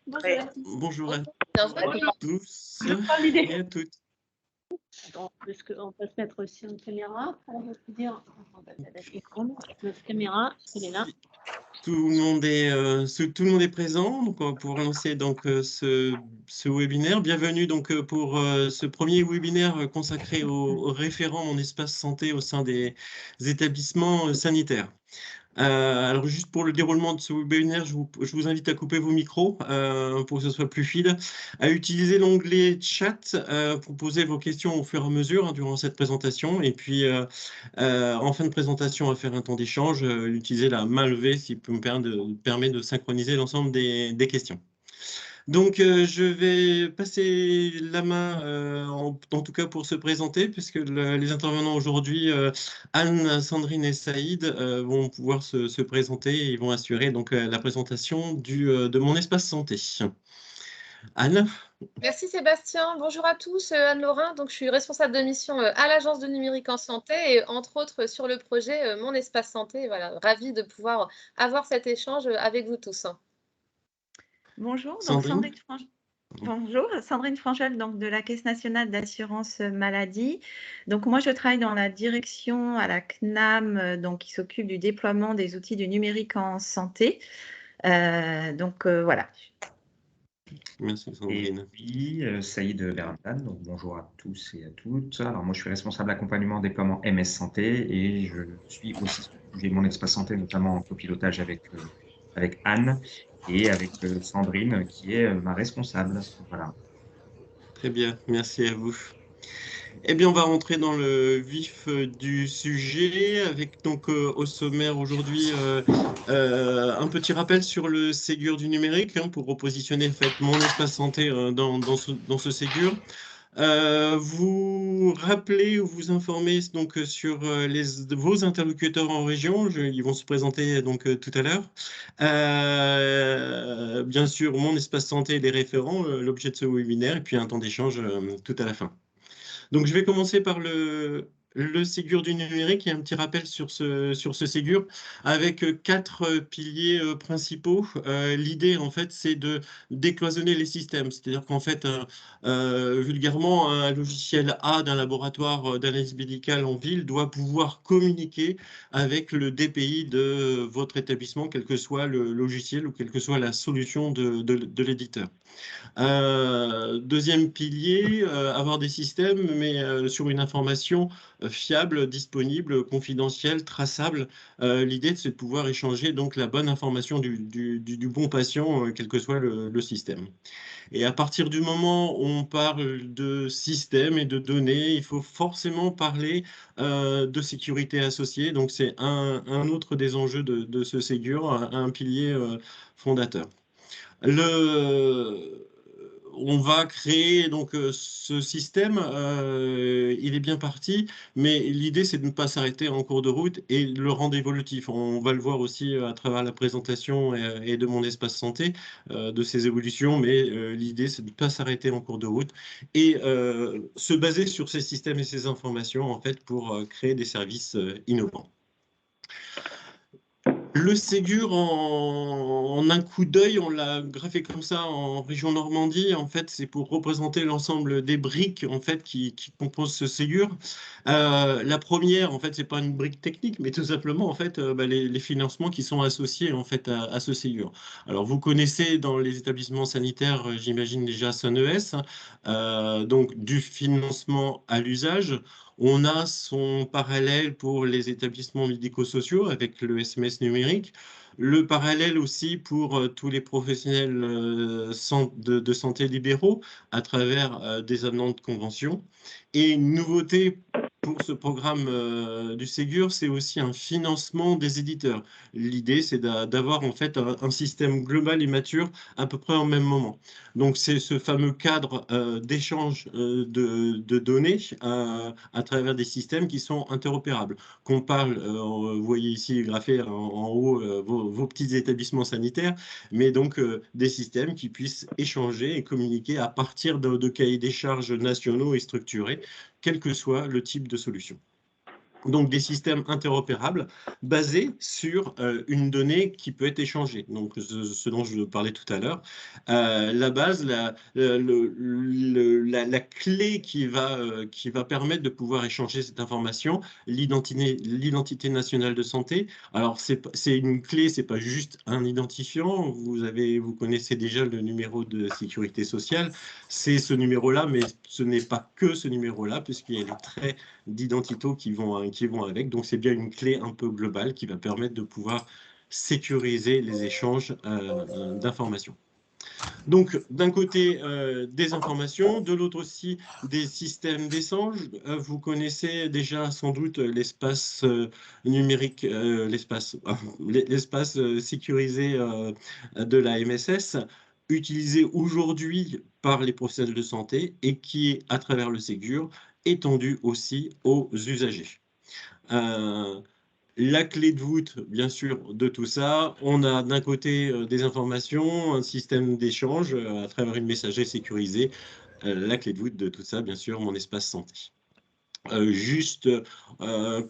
Bonjour à tous. Bonjour à Bonjour. tous Bonne idée. et à toutes. Est-ce qu'on peut se mettre aussi en caméra pour vous dire notre caméra, elle est là. Tout le monde est présent, donc on va pouvoir lancer donc ce webinaire. Bienvenue donc pour ce premier webinaire consacré aux référents en espace santé au sein des établissements sanitaires. Alors juste pour le déroulement de ce webinaire, je vous invite à couper vos micros pour que ce soit plus fluide, à utiliser l'onglet chat pour poser vos questions au fur et à mesure durant cette présentation, et puis en fin de présentation à faire un temps d'échange, utiliser la main levée qui permet de synchroniser l'ensemble des questions. Donc, je vais passer la main, en tout cas pour se présenter, puisque les intervenants aujourd'hui, Anne, Sandrine et Saïd, vont pouvoir se présenter et ils vont assurer donc la présentation de mon espace santé. Anne? Merci Sébastien. Bonjour à tous, Anne Laurin. Donc, je suis responsable de mission à l'Agence de numérique en santé et entre autres sur le projet Mon espace santé. Voilà, ravie de pouvoir avoir cet échange avec vous tous. Bonjour, donc Sandrine? Bonjour, Sandrine Frangel, donc de la Caisse nationale d'assurance maladie. Donc moi, je travaille dans la direction à la CNAM, donc qui s'occupe du déploiement des outils du numérique en santé. Voilà. Merci Sandrine. Et puis, Saïd Berhamdan, donc bonjour à tous et à toutes. Alors moi, je suis responsable d'accompagnement déploiement MS Santé et je suis aussi j'ai mon espace santé, notamment en copilotage avec Anne et avec Sandrine, qui est ma responsable. Voilà. Très bien, merci à vous. Eh bien, on va rentrer dans le vif du sujet avec donc au sommaire aujourd'hui un petit rappel sur le Ségur du numérique pour repositionner en fait mon espace santé dans ce Ségur. Vous rappelez ou vous informer donc sur vos interlocuteurs en région. Ils vont se présenter donc tout à l'heure. Bien sûr, mon espace santé et les référents, l'objet de ce webinaire, et puis un temps d'échange tout à la fin. Donc, je vais commencer par le Ségur du numérique et un petit rappel sur ce Ségur avec 4 piliers principaux. L'idée, en fait, c'est de décloisonner les systèmes. C'est-à-dire qu'en fait, vulgairement, un logiciel A d'un laboratoire d'analyse médicale en ville doit pouvoir communiquer avec le DPI de votre établissement, quel que soit le logiciel ou quelle que soit la solution de l'éditeur. Deuxième pilier, avoir des systèmes, mais sur une information fiable, disponible, confidentielle, traçable. L'idée, c'est de pouvoir échanger donc la bonne information du bon patient, quel que soit le système. Et à partir du moment où on parle de système et de données, il faut forcément parler de sécurité associée. Donc, c'est un autre des enjeux de ce Ségur, un pilier fondateur. On va créer donc ce système, il est bien parti, mais l'idée c'est de ne pas s'arrêter en cours de route et le rendre évolutif. On va le voir aussi à travers la présentation et de mon espace santé, de ces évolutions, mais l'idée c'est de ne pas s'arrêter en cours de route et se baser sur ces systèmes et ces informations en fait pour créer des services innovants. Le Ségur, en un coup d'œil, on l'a graphé comme ça en région Normandie. En fait, c'est pour représenter l'ensemble des briques en fait qui composent ce Ségur. La première, en fait, c'est pas une brique technique, mais tout simplement en fait les financements qui sont associés en fait à ce Ségur. Alors, vous connaissez dans les établissements sanitaires, j'imagine déjà SONES, donc du financement à l'usage. On a son parallèle pour les établissements médico-sociaux avec le SMS numérique, le parallèle aussi pour tous les professionnels de santé libéraux à travers des avenants de convention. Et une nouveauté pour ce programme du Ségur, c'est aussi un financement des éditeurs. L'idée, c'est d'avoir en fait un système global et mature à peu près au même moment. Donc, c'est ce fameux cadre d'échange de données à travers des systèmes qui sont interopérables. Qu'on parle, vous voyez ici graphé en haut vos petits établissements sanitaires, mais donc des systèmes qui puissent échanger et communiquer à partir de cahiers des charges nationaux et structurés, quel que soit le type de solution. Donc, des systèmes interopérables basés sur une donnée qui peut être échangée. Donc, ce dont je parlais tout à l'heure. La base, la clé qui va permettre de pouvoir échanger cette information, l'identité nationale de santé. Alors, c'est une clé, c'est pas juste un identifiant. Vous connaissez déjà le numéro de sécurité sociale. C'est ce numéro-là, mais ce n'est pas que ce numéro-là, puisqu'il y a des traits d'identité qui vont avec. Donc, c'est bien une clé un peu globale qui va permettre de pouvoir sécuriser les échanges d'informations. Donc, d'un côté, des informations, de l'autre aussi, des systèmes d'échange. Vous connaissez déjà sans doute l'espace numérique, l'espace sécurisé de la MSS, utilisé aujourd'hui par les professionnels de santé et qui est, à travers le Ségur, étendu aussi aux usagers. La clé de voûte, bien sûr, de tout ça, on a d'un côté des informations, un système d'échange à travers une messagerie sécurisée. La clé de voûte de tout ça, bien sûr, mon espace santé. Juste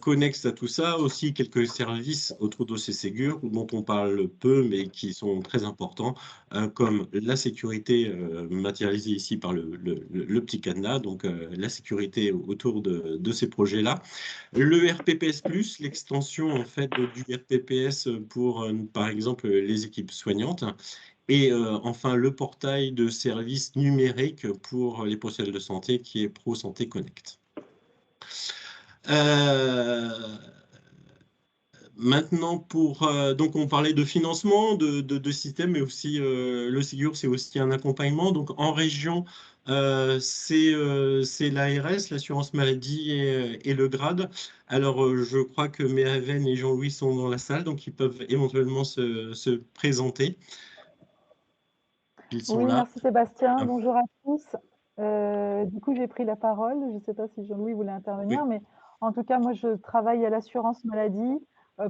connexe à tout ça, aussi quelques services autour de ces Ségur dont on parle peu, mais qui sont très importants, comme la sécurité matérialisée ici par le petit cadenas, donc la sécurité autour de ces projets-là. Le RPPS+, l'extension en fait du RPPS pour, par exemple, les équipes soignantes. Et enfin, le portail de services numériques pour les professionnels de santé qui est Pro Santé Connect. Maintenant, donc on parlait de financement, de système, mais aussi le Ségur, c'est aussi un accompagnement. Donc en région, c'est l'ARS, l'assurance maladie et le GRAD. Alors je crois que Méhaven et Jean-Louis sont dans la salle, donc ils peuvent éventuellement se présenter. Ils sont Oui, là. merci Sébastien. Ah. Bonjour à tous. Du coup, j'ai pris la parole. Je ne sais pas si Jean-Louis voulait intervenir, Oui. mais en tout cas, moi, je travaille à l'assurance maladie,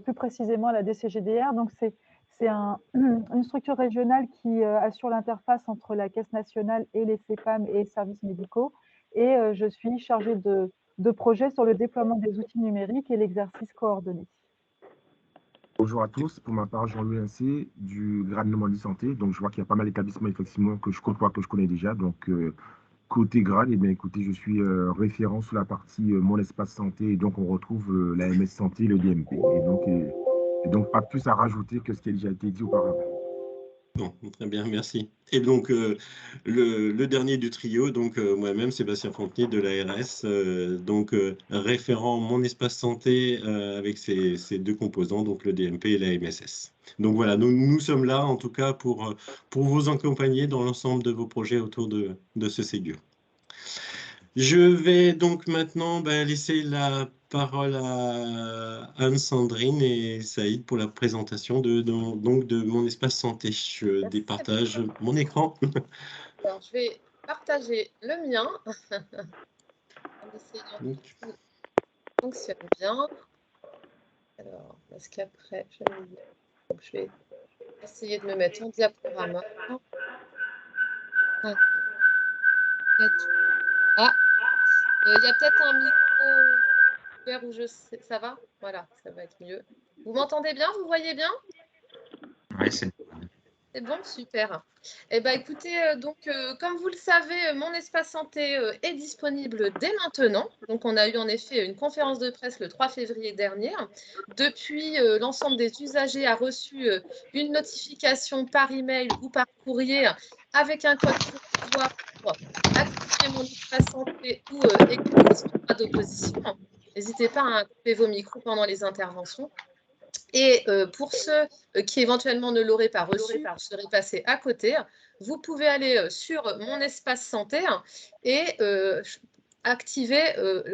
plus précisément à la DCGDR. Donc, c'est une structure régionale qui assure l'interface entre la Caisse nationale et les CEPAM et services médicaux. Et je suis chargée de projets sur le déploiement des outils numériques et l'exercice coordonné. Bonjour à tous, pour ma part, Jean-Louis Lincé du Grade Normandie Santé. Donc, je vois qu'il y a pas mal d'établissements, effectivement, que je côtoie, que je connais déjà. Donc, côté Grade, eh bien, écoutez, je suis référent sur la partie Mon Espace Santé. Et donc, on retrouve la MS Santé, le DMP. Et donc, pas plus à rajouter que ce qui a déjà été dit auparavant. Bon, très bien, merci. Et donc, le dernier du trio, donc moi-même, Sébastien Fontenay de l'ARS, donc référent Mon Espace Santé avec ses deux composants, donc le DMP et la MSS. Donc voilà, nous sommes là, en tout cas, pour vous accompagner dans l'ensemble de vos projets autour de ce Ségur. Je vais donc maintenant laisser la parole à Anne-Sandrine et Saïd pour la présentation de Mon Espace Santé. Je départage mon écran. Alors, je vais partager le mien. En essayant que tout fonctionne bien. Alors, parce qu'après, je vais essayer de me mettre en diaporama. Ah, il y a peut-être un micro ouvert où je sais. Ça va? Voilà, ça va être mieux. Vous m'entendez bien? Vous voyez bien? Oui, c'est bon, super. Eh bien, écoutez, comme vous le savez, Mon Espace Santé est disponible dès maintenant. Donc, on a eu en effet une conférence de presse le 3 février dernier. Depuis, l'ensemble des usagers a reçu une notification par email ou par courrier avec un code provisoire pour activer Mon Espace Santé ou écouter son droit d'opposition. N'hésitez pas à couper vos micros pendant les interventions. Et pour ceux qui éventuellement ne l'auraient pas reçu, seraient passés à côté, vous pouvez aller sur Mon Espace Santé et activer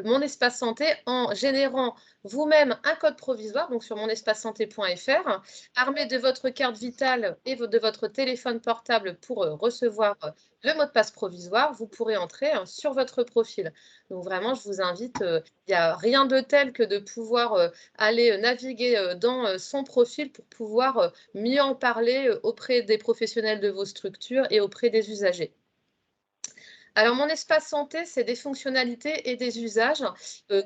Mon Espace Santé en générant vous-même un code provisoire, donc sur monespacesanté.fr, armé de votre carte vitale et de votre téléphone portable pour recevoir le mot de passe provisoire, vous pourrez entrer sur votre profil. Donc vraiment, je vous invite, il n'y a rien de tel que de pouvoir aller naviguer dans son profil pour pouvoir mieux en parler auprès des professionnels de vos structures et auprès des usagers. Alors, mon espace santé, c'est des fonctionnalités et des usages.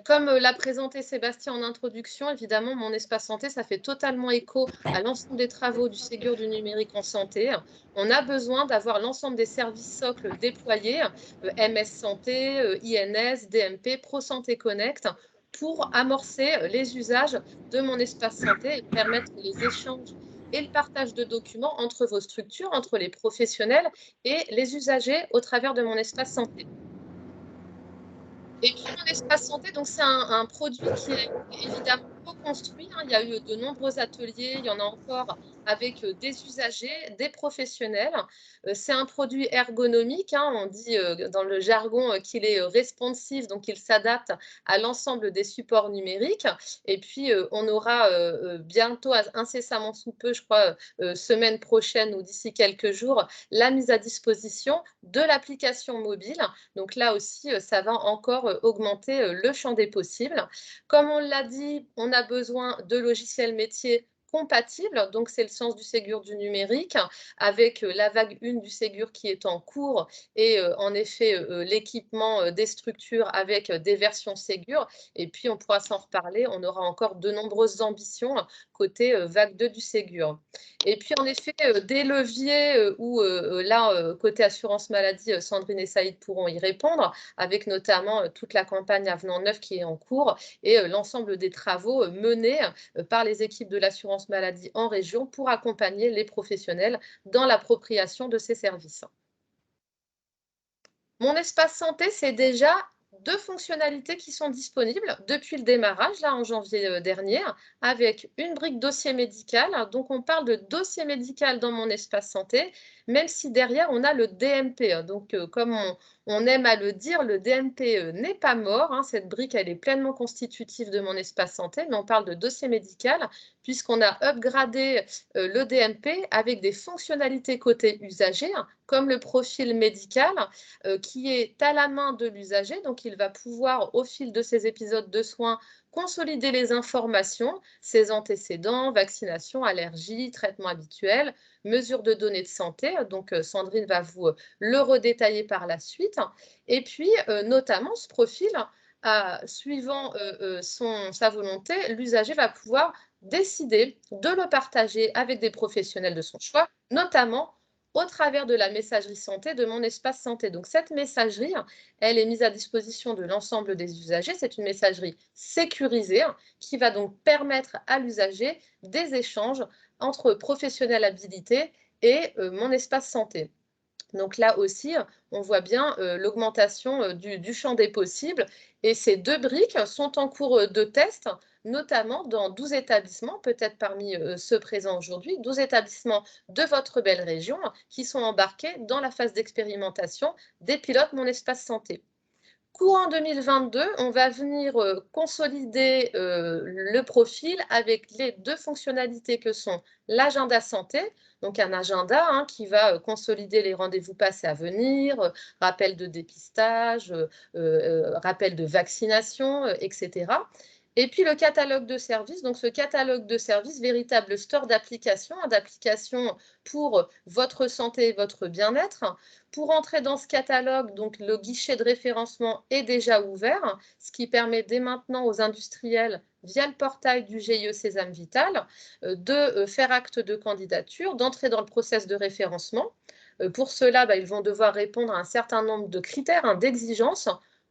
Comme l'a présenté Sébastien en introduction, évidemment, mon espace santé, ça fait totalement écho à l'ensemble des travaux du Ségur du numérique en santé. On a besoin d'avoir l'ensemble des services socles déployés, MS Santé, INS, DMP, ProSanté Connect, pour amorcer les usages de mon espace santé et permettre les échanges et le partage de documents entre vos structures, entre les professionnels et les usagers au travers de mon espace santé. Et puis, mon espace santé, donc c'est un produit qui est évidemment co-construit. Il y a eu de nombreux ateliers, il y en a encore avec des usagers, des professionnels. C'est un produit ergonomique. On dit dans le jargon qu'il est responsive, donc il s'adapte à l'ensemble des supports numériques. Et puis, on aura bientôt, incessamment sous peu, je crois, semaine prochaine ou d'ici quelques jours, la mise à disposition de l'application mobile. Donc là aussi, ça va encore augmenter le champ des possibles. Comme on l'a dit, on a besoin de logiciels métiers compatibles, donc c'est le sens du Ségur du numérique, avec la vague 1 du Ségur qui est en cours et en effet l'équipement des structures avec des versions Ségur. Et puis on pourra s'en reparler, on aura encore de nombreuses ambitions côté vague 2 du Ségur. Et puis en effet, des leviers où là, côté assurance maladie, Sandrine et Saïd pourront y répondre, avec notamment toute la campagne Avenant 9 qui est en cours et l'ensemble des travaux menés par les équipes de l'assurance maladie en région pour accompagner les professionnels dans l'appropriation de ces services. Mon espace santé, c'est déjà 2 fonctionnalités qui sont disponibles depuis le démarrage, là en janvier dernier, avec une brique dossier médical. Donc, on parle de dossier médical dans mon espace santé, même si derrière, on a le DMP. Donc, comme on aime à le dire, le DMP n'est pas mort. Cette brique, elle est pleinement constitutive de mon espace santé, mais on parle de dossier médical puisqu'on a upgradé le DMP avec des fonctionnalités côté usager, comme le profil médical, qui est à la main de l'usager. Donc, il va pouvoir, au fil de ces épisodes de soins, consolider les informations, ses antécédents, vaccinations, allergies, traitements habituels, mesures de données de santé. Donc, Sandrine va vous le redétailler par la suite. Et puis, notamment, ce profil, suivant sa volonté, l'usager va pouvoir décider de le partager avec des professionnels de son choix, notamment au travers de la messagerie santé de mon espace santé. Donc, cette messagerie, elle est mise à disposition de l'ensemble des usagers. C'est une messagerie sécurisée qui va donc permettre à l'usager des échanges entre professionnels habilités et mon espace santé. Donc là aussi, on voit bien l'augmentation du champ des possibles. Et ces 2 briques sont en cours de test, notamment dans 12 établissements, peut-être parmi ceux présents aujourd'hui, 12 établissements de votre belle région qui sont embarqués dans la phase d'expérimentation des pilotes Mon Espace Santé. Courant 2022, on va venir consolider le profil avec les 2 fonctionnalités que sont l'agenda santé, donc un agenda qui va consolider les rendez-vous passés à venir, rappel de dépistage, rappel de vaccination, etc. Et puis le catalogue de services, donc ce catalogue de services, véritable store d'applications pour votre santé et votre bien-être. Pour entrer dans ce catalogue, donc le guichet de référencement est déjà ouvert, ce qui permet dès maintenant aux industriels, via le portail du GIE Sésame Vital, de faire acte de candidature, d'entrer dans le process de référencement. Pour cela, ils vont devoir répondre à un certain nombre de critères, d'exigences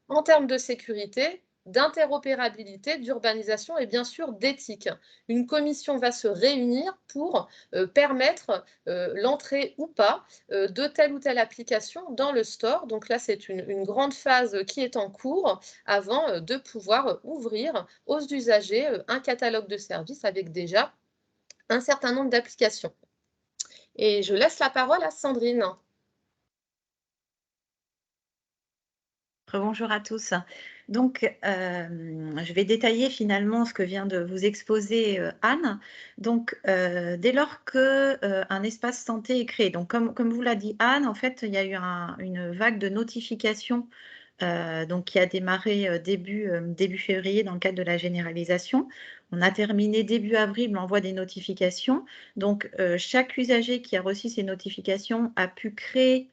en termes de sécurité, d'interopérabilité, d'urbanisation et bien sûr d'éthique. Une commission va se réunir pour permettre l'entrée ou pas de telle ou telle application dans le store. Donc là, c'est une grande phase qui est en cours avant de pouvoir ouvrir aux usagers un catalogue de services avec déjà un certain nombre d'applications. Et je laisse la parole à Sandrine. Bonjour à tous. Donc, je vais détailler finalement ce que vient de vous exposer Anne. Donc, dès lors qu'un espace santé est créé, donc comme vous l'a dit Anne, en fait, il y a eu une vague de notifications donc qui a démarré début février dans le cadre de la généralisation. On a terminé début avril l'envoi des notifications. Donc, chaque usager qui a reçu ces notifications a pu créer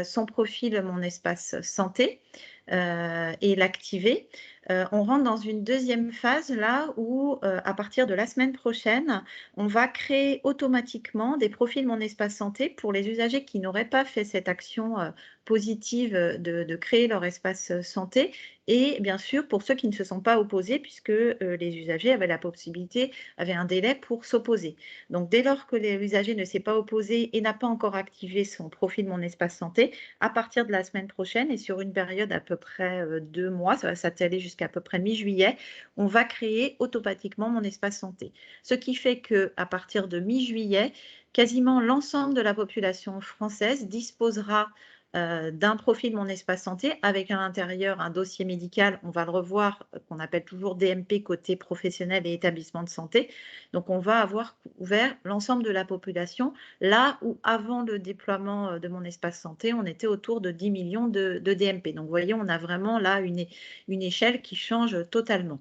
son profil Mon Espace Santé et l'activer. On rentre dans une deuxième phase là où, à partir de la semaine prochaine, on va créer automatiquement des profils Mon Espace Santé pour les usagers qui n'auraient pas fait cette action positive de créer leur espace santé, et bien sûr pour ceux qui ne se sont pas opposés, puisque les usagers avaient la possibilité, avaient un délai pour s'opposer. Donc dès lors que l'usager ne s'est pas opposé et n'a pas encore activé son profil Mon Espace Santé, à partir de la semaine prochaine et sur une période à peu près 2 mois, ça va s'étaler jusqu'à peu près mi-juillet, on va créer automatiquement Mon Espace Santé. Ce qui fait qu'à partir de mi-juillet, quasiment l'ensemble de la population française disposera d'un profil Mon Espace Santé avec à l'intérieur un dossier médical, on va le revoir, qu'on appelle toujours DMP côté professionnel et établissement de santé. Donc on va avoir ouvert l'ensemble de la population, là où avant le déploiement de Mon Espace Santé, on était autour de 10 millions de DMP. Donc vous voyez, on a vraiment là une échelle qui change totalement.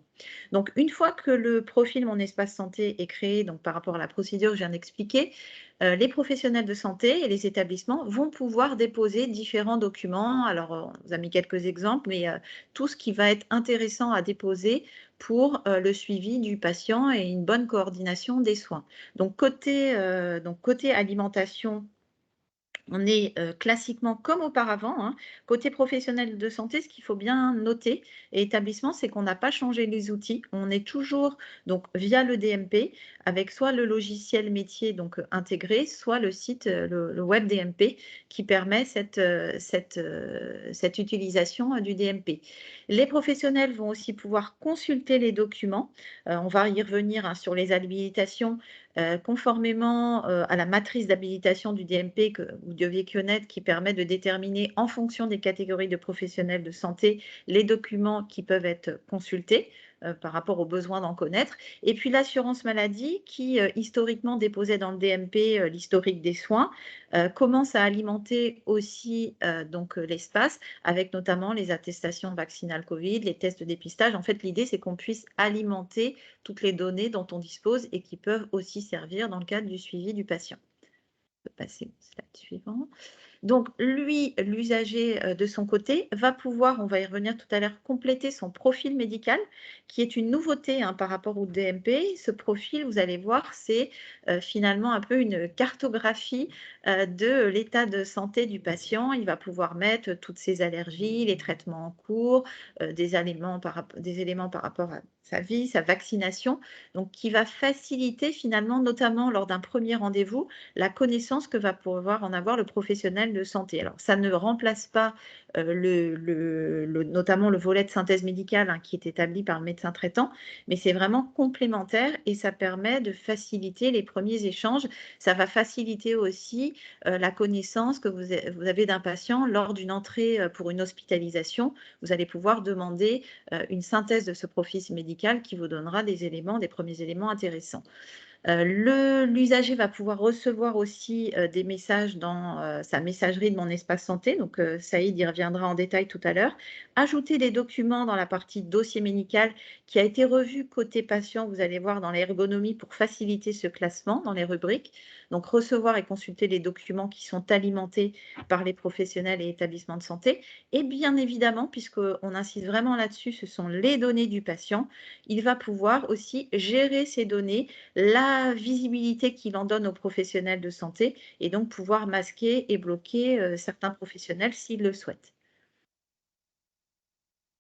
Donc une fois que le profil Mon Espace Santé est créé, donc par rapport à la procédure que je viens d'expliquer, les professionnels de santé et les établissements vont pouvoir déposer différents documents. Alors, on vous a mis quelques exemples, mais tout ce qui va être intéressant à déposer pour le suivi du patient et une bonne coordination des soins. Donc, côté alimentation, on est classiquement comme auparavant, hein. Côté professionnel de santé, ce qu'il faut bien noter et établissement, c'est qu'on n'a pas changé les outils. On est toujours donc via le DMP avec soit le logiciel métier donc intégré, soit le site, le web DMP qui permet cette utilisation du DMP. Les professionnels vont aussi pouvoir consulter les documents. On va y revenir hein, sur les habilitations. Conformément à la matrice d'habilitation du DMP ou de Vecchionet qui permet de déterminer en fonction des catégories de professionnels de santé les documents qui peuvent être consultés par rapport aux besoins d'en connaître. Et puis l'assurance maladie qui historiquement déposait dans le DMP l'historique des soins commence à alimenter aussi donc l'espace avec notamment les attestations vaccinales Covid, les tests de dépistage. En fait, l'idée c'est qu'on puisse alimenter toutes les données dont on dispose et qui peuvent aussi servir dans le cadre du suivi du patient. On peut passer au slide suivant. Donc, lui, l'usager de son côté, va pouvoir, on va y revenir tout à l'heure, compléter son profil médical, qui est une nouveauté hein, par rapport au DMP. Ce profil, vous allez voir, c'est finalement un peu une cartographie de l'état de santé du patient. Il va pouvoir mettre toutes ses allergies, les traitements en cours, des éléments par rapport à sa vie, sa vaccination, donc qui va faciliter finalement, notamment lors d'un premier rendez-vous, la connaissance que va pouvoir en avoir le professionnel de santé. Alors, ça ne remplace pas notamment le volet de synthèse médicale hein, qui est établi par le médecin traitant, mais c'est vraiment complémentaire et ça permet de faciliter les premiers échanges. Ça va faciliter aussi la connaissance que vous avez d'un patient lors d'une entrée pour une hospitalisation. Vous allez pouvoir demander une synthèse de ce profil médical qui vous donnera des premiers éléments intéressants. L'usager va pouvoir recevoir aussi des messages dans sa messagerie de Mon Espace Santé, donc Saïd y reviendra en détail tout à l'heure. Ajouter des documents dans la partie dossier médical qui a été revu côté patient, vous allez voir dans l'ergonomie pour faciliter ce classement dans les rubriques. Donc recevoir et consulter les documents qui sont alimentés par les professionnels et établissements de santé. Et bien évidemment, puisqu'on insiste vraiment là-dessus, ce sont les données du patient, il va pouvoir aussi gérer ces données, la visibilité qu'il en donne aux professionnels de santé et donc pouvoir masquer et bloquer certains professionnels s'ils le souhaitent.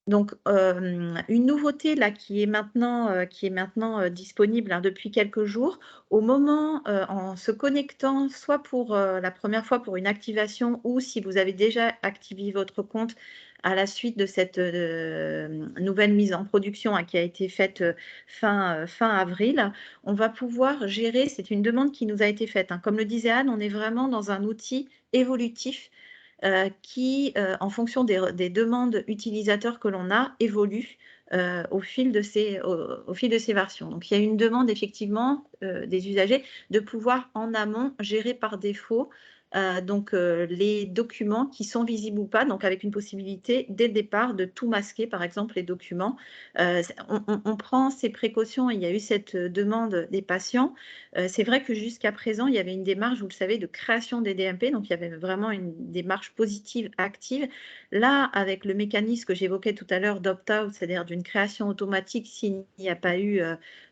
Donc, une nouveauté là qui est maintenant disponible hein, depuis quelques jours, au moment, en se connectant, soit pour la première fois pour une activation ou si vous avez déjà activé votre compte à la suite de cette nouvelle mise en production hein, qui a été faite fin avril, on va pouvoir gérer, c'est une demande qui nous a été faite. Hein. Comme le disait Anne, on est vraiment dans un outil évolutif qui, en fonction des demandes utilisateurs que l'on a, évolue au fil de ces versions. Donc, il y a une demande effectivement des usagers de pouvoir en amont gérer par défaut les documents qui sont visibles ou pas, donc avec une possibilité dès le départ de tout masquer, par exemple les documents. On prend ces précautions, il y a eu cette demande des patients. C'est vrai que jusqu'à présent, il y avait une démarche, vous le savez, de création des DMP, donc il y avait vraiment une démarche positive, active. Là, avec le mécanisme que j'évoquais tout à l'heure d'opt-out, c'est-à-dire d'une création automatique s'il n'y a pas eu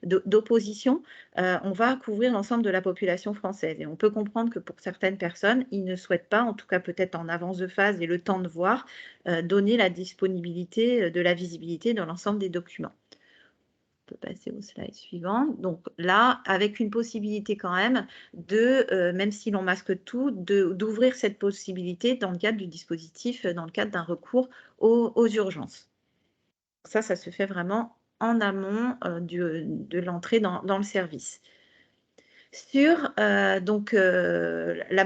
d'opposition, on va couvrir l'ensemble de la population française. Et on peut comprendre que pour certaines personnes, ils ne souhaitent pas, en tout cas peut-être en avance de phase et le temps de voir, donner la disponibilité de la visibilité dans l'ensemble des documents. On peut passer au slide suivant. Donc là, avec une possibilité quand même de, même si l'on masque tout, d'ouvrir cette possibilité dans le cadre du dispositif, dans le cadre d'un recours aux urgences. Ça se fait vraiment en amont de l'entrée dans le service. Sur la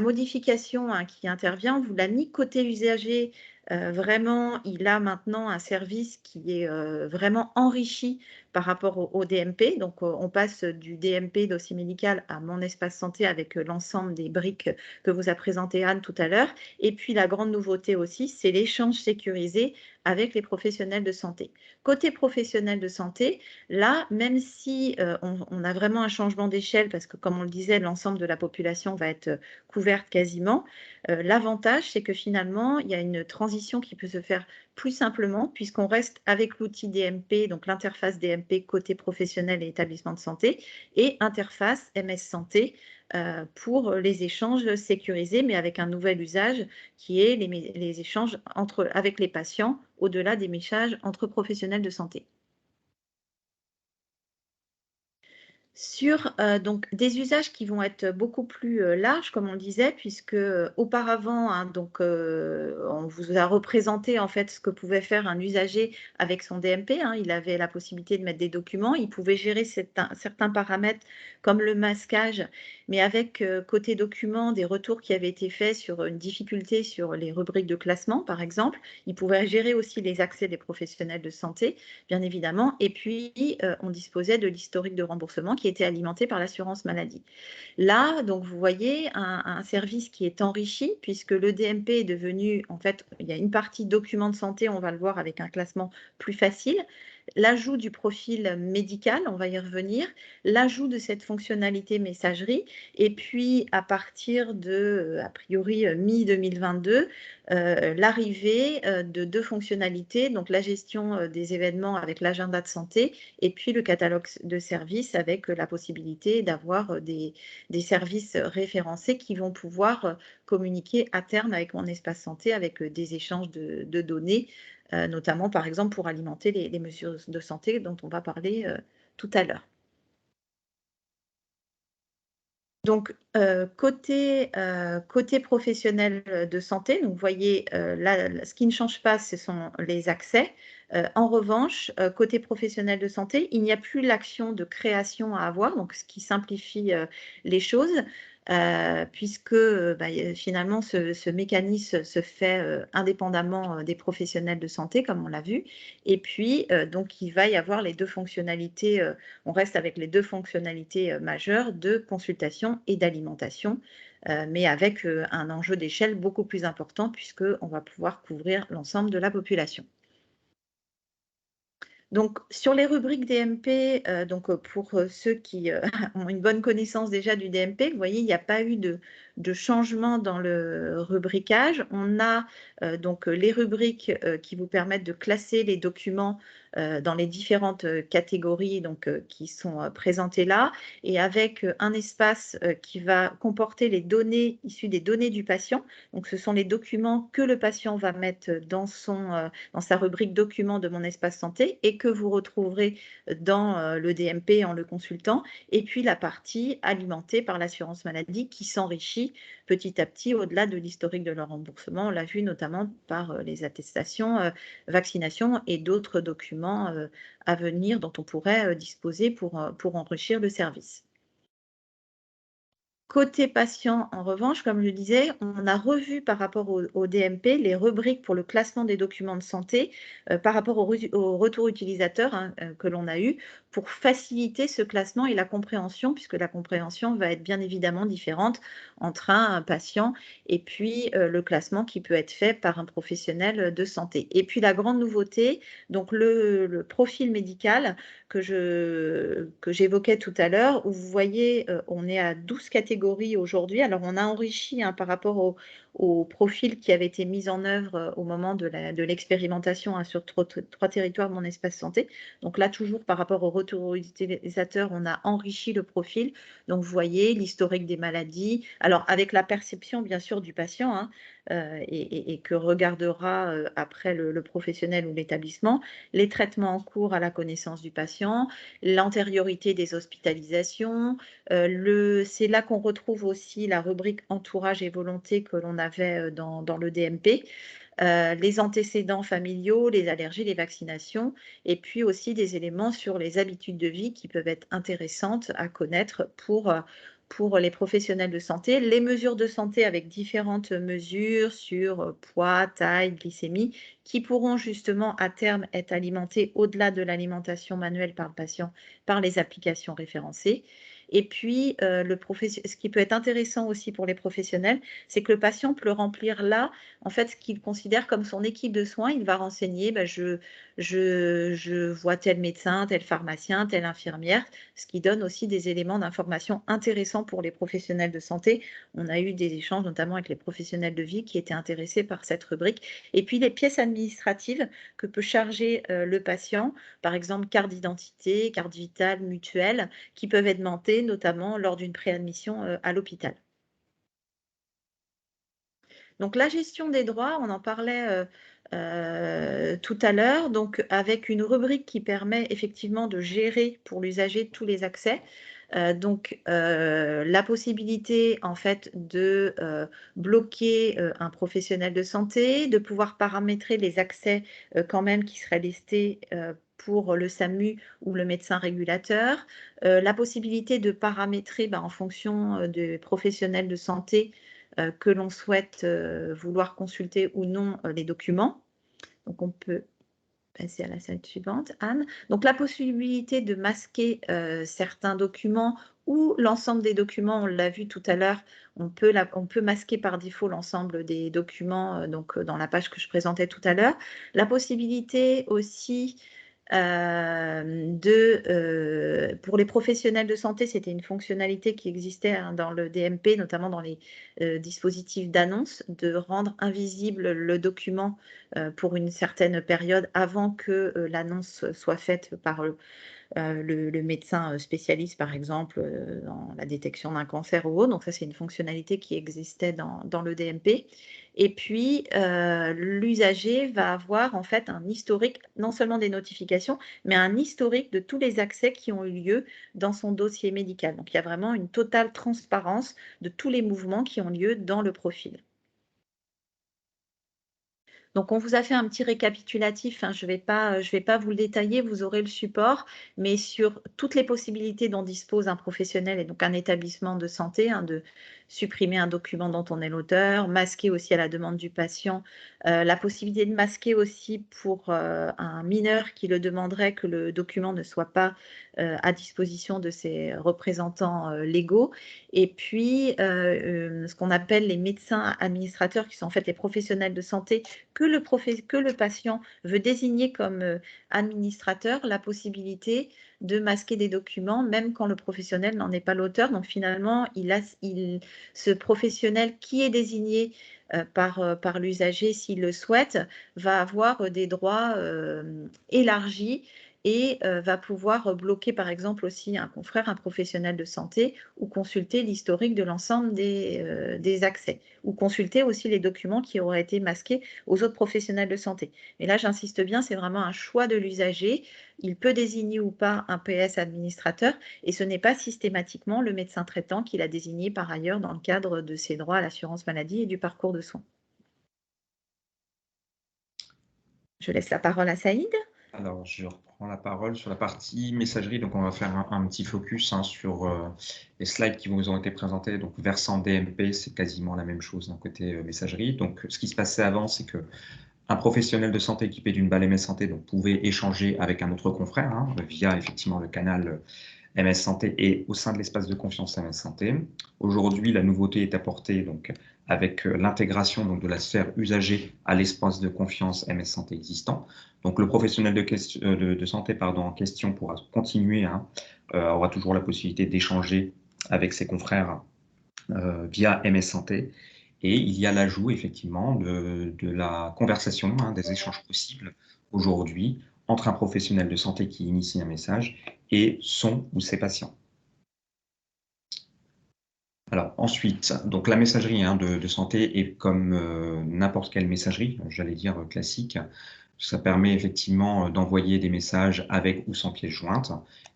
modification qui intervient, on vous l'a mis côté usager. Vraiment, il a maintenant un service qui est vraiment enrichi par rapport au DMP. Donc, on passe du DMP dossier médical à mon espace santé avec l'ensemble des briques que vous a présenté Anne tout à l'heure. Et puis, la grande nouveauté aussi, c'est l'échange sécurisé avec les professionnels de santé. Côté professionnels de santé, là, même si on a vraiment un changement d'échelle, parce que comme on le disait, l'ensemble de la population va être couverte quasiment, l'avantage, c'est que finalement, il y a une transition qui peut se faire plus simplement, puisqu'on reste avec l'outil DMP, donc l'interface DMP côté professionnel et établissement de santé, et interface MS Santé pour les échanges sécurisés, mais avec un nouvel usage qui est les échanges avec les patients, au-delà des messages entre professionnels de santé. Sur donc des usages qui vont être beaucoup plus larges, comme on le disait, puisque auparavant, on vous a représenté en fait ce que pouvait faire un usager avec son DMP. Il avait la possibilité de mettre des documents, il pouvait gérer certains paramètres comme le masquage, mais avec côté documents des retours qui avaient été faits sur une difficulté sur les rubriques de classement, par exemple. Il pouvait gérer aussi les accès des professionnels de santé, bien évidemment, et puis on disposait de l'historique de remboursement qui était alimenté par l'assurance maladie. Là, donc vous voyez un service qui est enrichi puisque le DMP est devenu, en fait, il y a une partie documents de santé, on va le voir avec un classement plus facile. L'ajout du profil médical, on va y revenir, l'ajout de cette fonctionnalité messagerie, et puis à partir de, a priori, mi-2022, l'arrivée de deux fonctionnalités, donc la gestion des événements avec l'agenda de santé, et puis le catalogue de services avec la possibilité d'avoir des services référencés qui vont pouvoir communiquer à terme avec mon espace santé, avec des échanges de données, notamment par exemple pour alimenter les mesures de santé dont on va parler tout à l'heure. Donc, côté professionnel de santé, donc vous voyez, là, ce qui ne change pas, ce sont les accès. En revanche, côté professionnel de santé, il n'y a plus l'action de création à avoir, donc ce qui simplifie les choses. Puisque finalement ce mécanisme se fait indépendamment des professionnels de santé, comme on l'a vu. Et puis, donc, il va y avoir les deux fonctionnalités, on reste avec les deux fonctionnalités majeures de consultation et d'alimentation, mais avec un enjeu d'échelle beaucoup plus important puisqu'on va pouvoir couvrir l'ensemble de la population. Donc, sur les rubriques DMP, pour ceux qui ont une bonne connaissance déjà du DMP, vous voyez, il n'y a pas eu de changement dans le rubricage. On a donc les rubriques qui vous permettent de classer les documents dans les différentes catégories qui sont présentées là, et avec un espace qui va comporter les données issues des données du patient. Donc, ce sont les documents que le patient va mettre dans sa rubrique documents de mon espace santé et que vous retrouverez dans le DMP en le consultant, et puis la partie alimentée par l'assurance maladie qui s'enrichit petit à petit au-delà de l'historique de leur remboursement. On l'a vu notamment par les attestations, vaccinations et d'autres documents à venir dont on pourrait disposer pour enrichir le service. Côté patient, en revanche, comme je disais, on a revu par rapport au DMP les rubriques pour le classement des documents de santé par rapport au retour utilisateur que l'on a eu pour faciliter ce classement et la compréhension, puisque la compréhension va être bien évidemment différente entre un patient et puis le classement qui peut être fait par un professionnel de santé. Et puis la grande nouveauté, donc le profil médical que j'évoquais tout à l'heure, où vous voyez, on est à 12 catégories aujourd'hui. Alors, on a enrichi par rapport au profil qui avait été mis en œuvre au moment de l'expérimentation sur 3 territoires Mon Espace Santé. Donc là, toujours par rapport au retour utilisateur, on a enrichi le profil. Donc, vous voyez l'historique des maladies. Alors, avec la perception, bien sûr, du patient et que regardera après le professionnel ou l'établissement, les traitements en cours à la connaissance du patient, l'antériorité des hospitalisations. C'est là qu'on retrouve aussi la rubrique entourage et volonté que l'on avait dans le DMP. Les antécédents familiaux, les allergies, les vaccinations, et puis aussi des éléments sur les habitudes de vie qui peuvent être intéressantes à connaître pour les professionnels de santé. Les mesures de santé avec différentes mesures sur poids, taille, glycémie, qui pourront justement à terme être alimentées au-delà de l'alimentation manuelle par le patient, par les applications référencées. Et puis, ce qui peut être intéressant aussi pour les professionnels, c'est que le patient peut remplir là, en fait, ce qu'il considère comme son équipe de soins. Il va renseigner, je vois tel médecin, tel pharmacien, telle infirmière, ce qui donne aussi des éléments d'information intéressants pour les professionnels de santé. On a eu des échanges, notamment avec les professionnels de vie, qui étaient intéressés par cette rubrique. Et puis, les pièces administratives que peut charger le patient, par exemple, carte d'identité, carte vitale, mutuelle, qui peuvent être demandées, notamment lors d'une préadmission à l'hôpital. Donc, la gestion des droits, on en parlait tout à l'heure, donc avec une rubrique qui permet effectivement de gérer pour l'usager tous les accès. Donc, la possibilité en fait de bloquer un professionnel de santé, de pouvoir paramétrer les accès quand même qui seraient listés pour le SAMU ou le médecin régulateur, la possibilité de paramétrer en fonction des professionnels de santé que l'on souhaite vouloir consulter ou non les documents. Donc, on peut passer à la slide suivante, Anne. Donc, la possibilité de masquer certains documents ou l'ensemble des documents, on l'a vu tout à l'heure, on peut masquer par défaut l'ensemble des documents donc, dans la page que je présentais tout à l'heure. La possibilité aussi pour les professionnels de santé, c'était une fonctionnalité qui existait dans le DMP, notamment dans les dispositifs d'annonce, de rendre invisible le document pour une certaine période avant que l'annonce soit faite par le médecin spécialiste, par exemple, dans la détection d'un cancer ou autre. Donc ça, c'est une fonctionnalité qui existait dans le DMP. Et puis, l'usager va avoir en fait un historique, non seulement des notifications, mais un historique de tous les accès qui ont eu lieu dans son dossier médical. Donc, il y a vraiment une totale transparence de tous les mouvements qui ont lieu dans le profil. Donc, on vous a fait un petit récapitulatif, je vais pas vous le détailler, vous aurez le support, mais sur toutes les possibilités dont dispose un professionnel et donc un établissement de santé, de supprimer un document dont on est l'auteur, masquer aussi à la demande du patient, la possibilité de masquer aussi pour un mineur qui le demanderait que le document ne soit pas à disposition de ses représentants légaux, et puis ce qu'on appelle les médecins administrateurs, qui sont en fait les professionnels de santé que le patient veut désigner comme administrateur, la possibilité de masquer des documents, même quand le professionnel n'en est pas l'auteur. Donc finalement, ce professionnel qui est désigné par l'usager, s'il le souhaite, va avoir des droits élargis et va pouvoir bloquer par exemple aussi un confrère, un professionnel de santé, ou consulter l'historique de l'ensemble des accès, ou consulter aussi les documents qui auraient été masqués aux autres professionnels de santé. Mais là, j'insiste bien, c'est vraiment un choix de l'usager. Il peut désigner ou pas un PS administrateur, et ce n'est pas systématiquement le médecin traitant qui l'a désigné par ailleurs dans le cadre de ses droits à l'assurance maladie et du parcours de soins. Je laisse la parole à Saïd. Alors, je reprends la parole sur la partie messagerie. Donc, on va faire un petit focus sur les slides qui vous ont été présentés. Donc, versant DMP, c'est quasiment la même chose d'un côté messagerie. Donc, ce qui se passait avant, c'est que un professionnel de santé équipé d'une balle MS Santé donc, pouvait échanger avec un autre confrère via effectivement le canal MS Santé et au sein de l'espace de confiance MS Santé. Aujourd'hui, la nouveauté est apportée donc, avec l'intégration de la sphère usagée à l'espace de confiance MS Santé existant. Donc, le professionnel de santé en question pourra continuer, aura toujours la possibilité d'échanger avec ses confrères via MS Santé. Et il y a l'ajout, effectivement, de la conversation, des échanges possibles aujourd'hui entre un professionnel de santé qui initie un message et son ou ses patients. Alors ensuite, donc la messagerie de santé est comme n'importe quelle messagerie, j'allais dire classique. Ça permet effectivement d'envoyer des messages avec ou sans pièce jointe.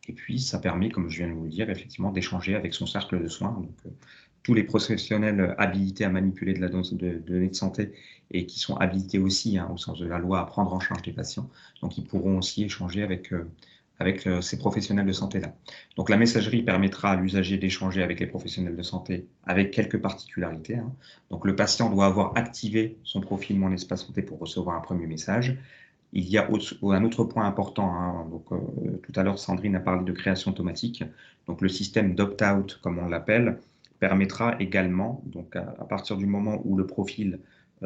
Et puis, ça permet, comme je viens de vous le dire, effectivement, d'échanger avec son cercle de soins. Donc, tous les professionnels habilités à manipuler de la données de santé et qui sont habilités aussi, au sens de la loi, à prendre en charge les patients. Donc, ils pourront aussi échanger avec ces professionnels de santé-là. Donc, la messagerie permettra à l'usager d'échanger avec les professionnels de santé avec quelques particularités. Donc, le patient doit avoir activé son profil Mon Espace Santé pour recevoir un premier message. Il y a un autre point important. Donc, tout à l'heure, Sandrine a parlé de création automatique. Donc, le système d'opt-out, comme on l'appelle, permettra également, donc à partir du moment où le profil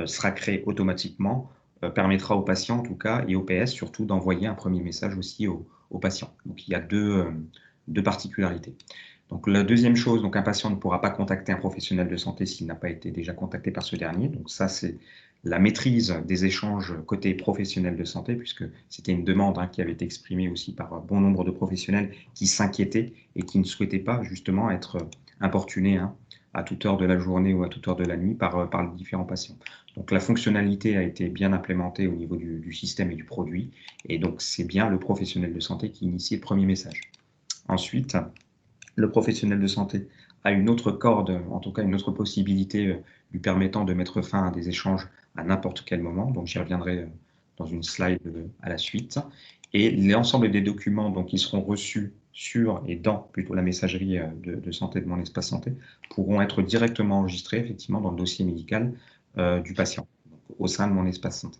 sera créé automatiquement, permettra aux patients, en tout cas, et au PS surtout, d'envoyer un premier message aussi aux patients. Donc, il y a deux particularités. Donc, la deuxième chose, donc un patient ne pourra pas contacter un professionnel de santé s'il n'a pas été déjà contacté par ce dernier. Donc, ça, c'est la maîtrise des échanges côté professionnel de santé, puisque c'était une demande qui avait été exprimée aussi par bon nombre de professionnels qui s'inquiétaient et qui ne souhaitaient pas justement être importunés à toute heure de la journée ou à toute heure de la nuit par les différents patients. Donc, la fonctionnalité a été bien implémentée au niveau du système et du produit. Et donc, c'est bien le professionnel de santé qui initie le premier message. Ensuite, le professionnel de santé a une autre corde, en tout cas une autre possibilité lui permettant de mettre fin à des échanges à n'importe quel moment. Donc, j'y reviendrai dans une slide à la suite. Et l'ensemble des documents donc, qui seront reçus sur et dans plutôt la messagerie de santé de Mon Espace Santé pourront être directement enregistrés effectivement dans le dossier médical du patient, donc, au sein de Mon Espace Santé.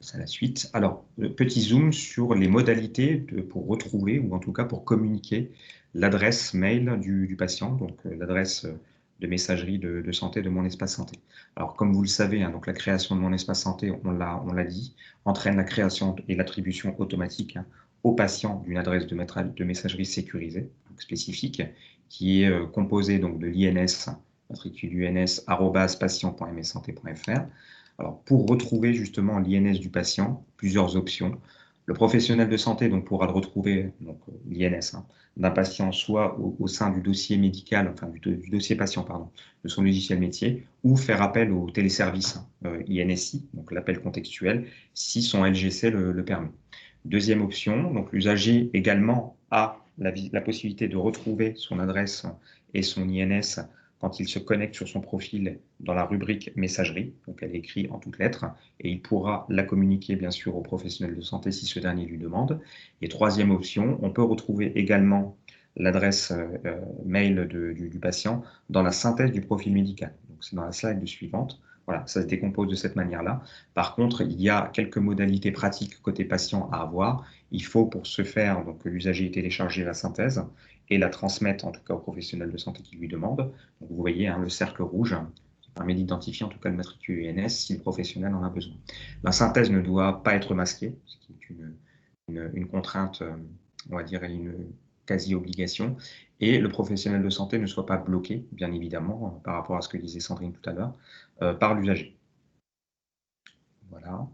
C'est la suite. Alors, petit zoom sur les modalités pour retrouver, ou en tout cas pour communiquer l'adresse mail du patient, donc l'adresse de messagerie de santé de Mon Espace Santé. Alors, comme vous le savez, donc la création de Mon Espace Santé, on l'a dit, entraîne la création et l'attribution automatique au patient d'une adresse de messagerie sécurisée, donc spécifique, qui est composée donc de l'INS, matricule UNS, @patient.mssanté.fr. Alors, pour retrouver justement l'INS du patient, plusieurs options. Le professionnel de santé donc, pourra le retrouver, l'INS d'un patient, soit au sein du dossier médical, enfin du dossier patient, pardon, de son logiciel métier, ou faire appel au téléservice INSI, donc l'appel contextuel, si son LGC le permet. Deuxième option, donc l'usager également a la possibilité de retrouver son adresse et son INS quand il se connecte sur son profil dans la rubrique messagerie, donc elle est écrite en toutes lettres, et il pourra la communiquer bien sûr au professionnel de santé si ce dernier lui demande. Et troisième option, on peut retrouver également l'adresse mail du patient dans la synthèse du profil médical. Donc c'est dans la slide suivante. Voilà, ça se décompose de cette manière-là. Par contre, il y a quelques modalités pratiques côté patient à avoir. Il faut pour ce faire donc, que l'usager ait téléchargé la synthèse et la transmettre en tout cas au professionnel de santé qui lui demande. Donc, vous voyez le cercle rouge qui permet d'identifier en tout cas le matricule UNS si le professionnel en a besoin. La synthèse ne doit pas être masquée, ce qui est une contrainte, on va dire, une quasi-obligation, et le professionnel de santé ne soit pas bloqué, bien évidemment, par rapport à ce que disait Sandrine tout à l'heure, par l'usager. Voilà.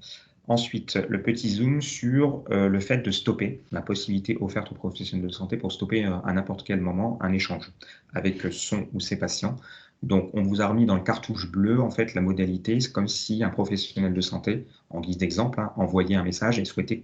Ensuite, le petit zoom sur le fait de stopper, la possibilité offerte aux professionnels de santé pour stopper à n'importe quel moment un échange avec son ou ses patients. Donc, on vous a remis dans le cartouche bleu, en fait, la modalité, c'est comme si un professionnel de santé, en guise d'exemple, envoyait un message et souhaitait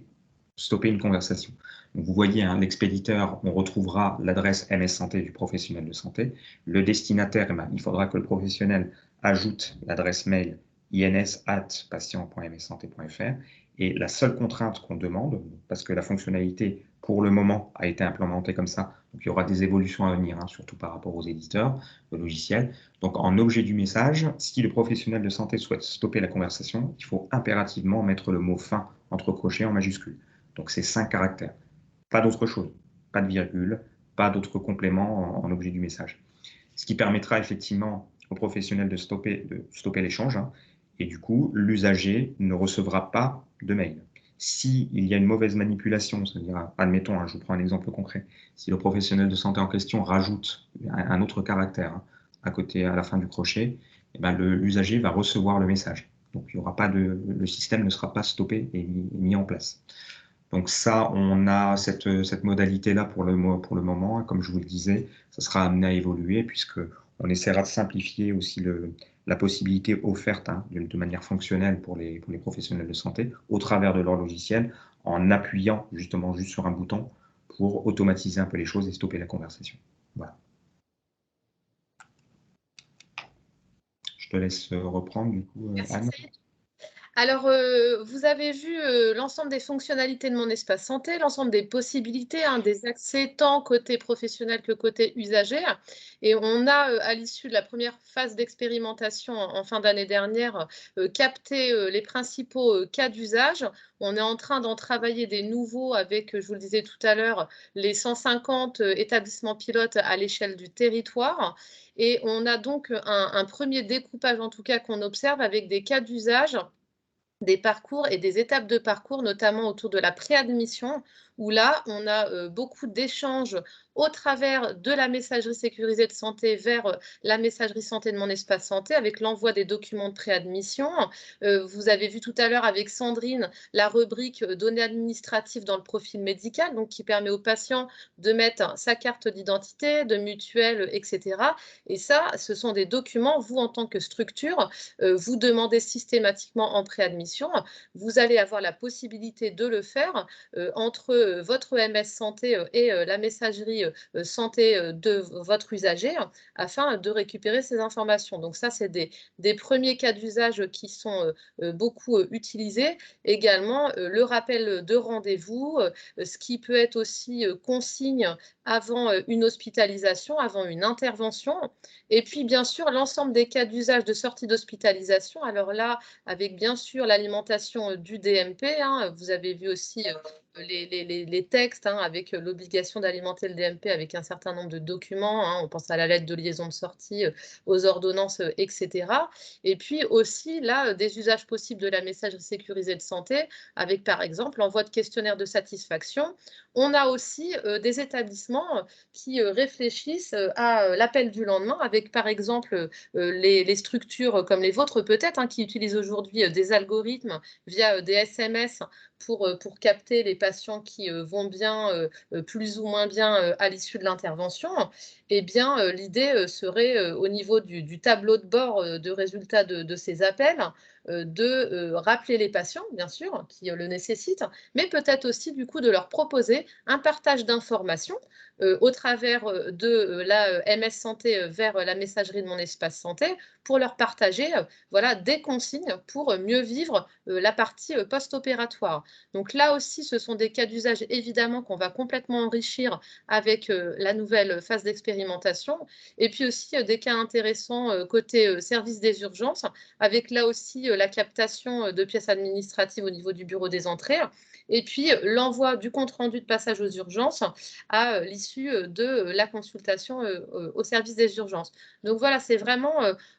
stopper une conversation. Donc, vous voyez, l'expéditeur, on retrouvera l'adresse MS Santé du professionnel de santé. Le destinataire, il faudra que le professionnel ajoute l'adresse mail ins@patient.mssanté.fr. Et la seule contrainte qu'on demande, parce que la fonctionnalité, pour le moment, a été implémentée comme ça, donc il y aura des évolutions à venir, surtout par rapport aux éditeurs de logiciels. Donc, en objet du message, si le professionnel de santé souhaite stopper la conversation, il faut impérativement mettre le mot « fin » entre crochets en majuscule. Donc, c'est 5 caractères. Pas d'autre chose, pas de virgule, pas d'autres compléments en objet du message. Ce qui permettra effectivement au professionnel de stopper l'échange. Et du coup, l'usager ne recevra pas de mail. S'il y a une mauvaise manipulation, c'est-à-dire, admettons, je vous prends un exemple concret, si le professionnel de santé en question rajoute un autre caractère à côté, à la fin du crochet, l'usager va recevoir le message. Donc, il y aura pas le système ne sera pas stoppé et mis en place. Donc ça, on a cette modalité-là pour le moment. Comme je vous le disais, ça sera amené à évoluer puisqu'on essaiera de simplifier aussi la possibilité offerte de manière fonctionnelle pour les professionnels de santé au travers de leur logiciel en appuyant justement juste sur un bouton pour automatiser un peu les choses et stopper la conversation. Voilà. Je te laisse reprendre du coup, Anne. Alors, vous avez vu l'ensemble des fonctionnalités de mon espace santé, l'ensemble des possibilités, des accès tant côté professionnel que côté usager. Et on a, à l'issue de la première phase d'expérimentation en fin d'année dernière, capté les principaux cas d'usage. On est en train d'en travailler des nouveaux avec, je vous le disais tout à l'heure, les 150 établissements pilotes à l'échelle du territoire. Et on a donc un premier découpage, en tout cas, qu'on observe avec des cas d'usage, des parcours et des étapes de parcours, notamment autour de la préadmission, où là, on a beaucoup d'échanges au travers de la messagerie sécurisée de santé vers la messagerie santé de mon espace santé avec l'envoi des documents de préadmission. Vous avez vu tout à l'heure avec Sandrine la rubrique données administratives dans le profil médical, donc qui permet aux patients de mettre sa carte d'identité, de mutuelle, etc. Et ça, ce sont des documents, vous en tant que structure, vous demandez systématiquement en préadmission. Vous allez avoir la possibilité de le faire entre votre EMS santé et la messagerie santé de votre usager afin de récupérer ces informations. Donc ça, c'est des premiers cas d'usage qui sont beaucoup utilisés. Également, le rappel de rendez-vous, ce qui peut être aussi consigne avant une hospitalisation, avant une intervention. Et puis, bien sûr, l'ensemble des cas d'usage de sortie d'hospitalisation. Alors là, avec bien sûr l'alimentation du DMP, vous avez vu aussi les textes avec l'obligation d'alimenter le DMP avec un certain nombre de documents. On pense à la lettre de liaison de sortie, aux ordonnances, etc. Et puis aussi, là, des usages possibles de la messagerie sécurisée de santé avec, par exemple, l'envoi de questionnaires de satisfaction. On a aussi des établissements qui réfléchissent à l'appel du lendemain avec, par exemple, les structures comme les vôtres peut-être, qui utilisent aujourd'hui des algorithmes via des SMS pour capter les patients qui vont bien, plus ou moins bien à l'issue de l'intervention. Eh bien, l'idée serait au niveau du tableau de bord de résultats de ces appels, de rappeler les patients, bien sûr, qui le nécessitent, mais peut-être aussi du coup de leur proposer un partage d'informations au travers de la MS Santé vers la messagerie de mon espace santé pour leur partager voilà, des consignes pour mieux vivre la partie post-opératoire. Donc là aussi, ce sont des cas d'usage évidemment qu'on va complètement enrichir avec la nouvelle phase d'expérimentation et puis aussi des cas intéressants côté service des urgences avec là aussi la captation de pièces administratives au niveau du bureau des entrées et puis l'envoi du compte-rendu de passage aux urgences à l'issue de la consultation au service des urgences. Donc voilà, c'est vraiment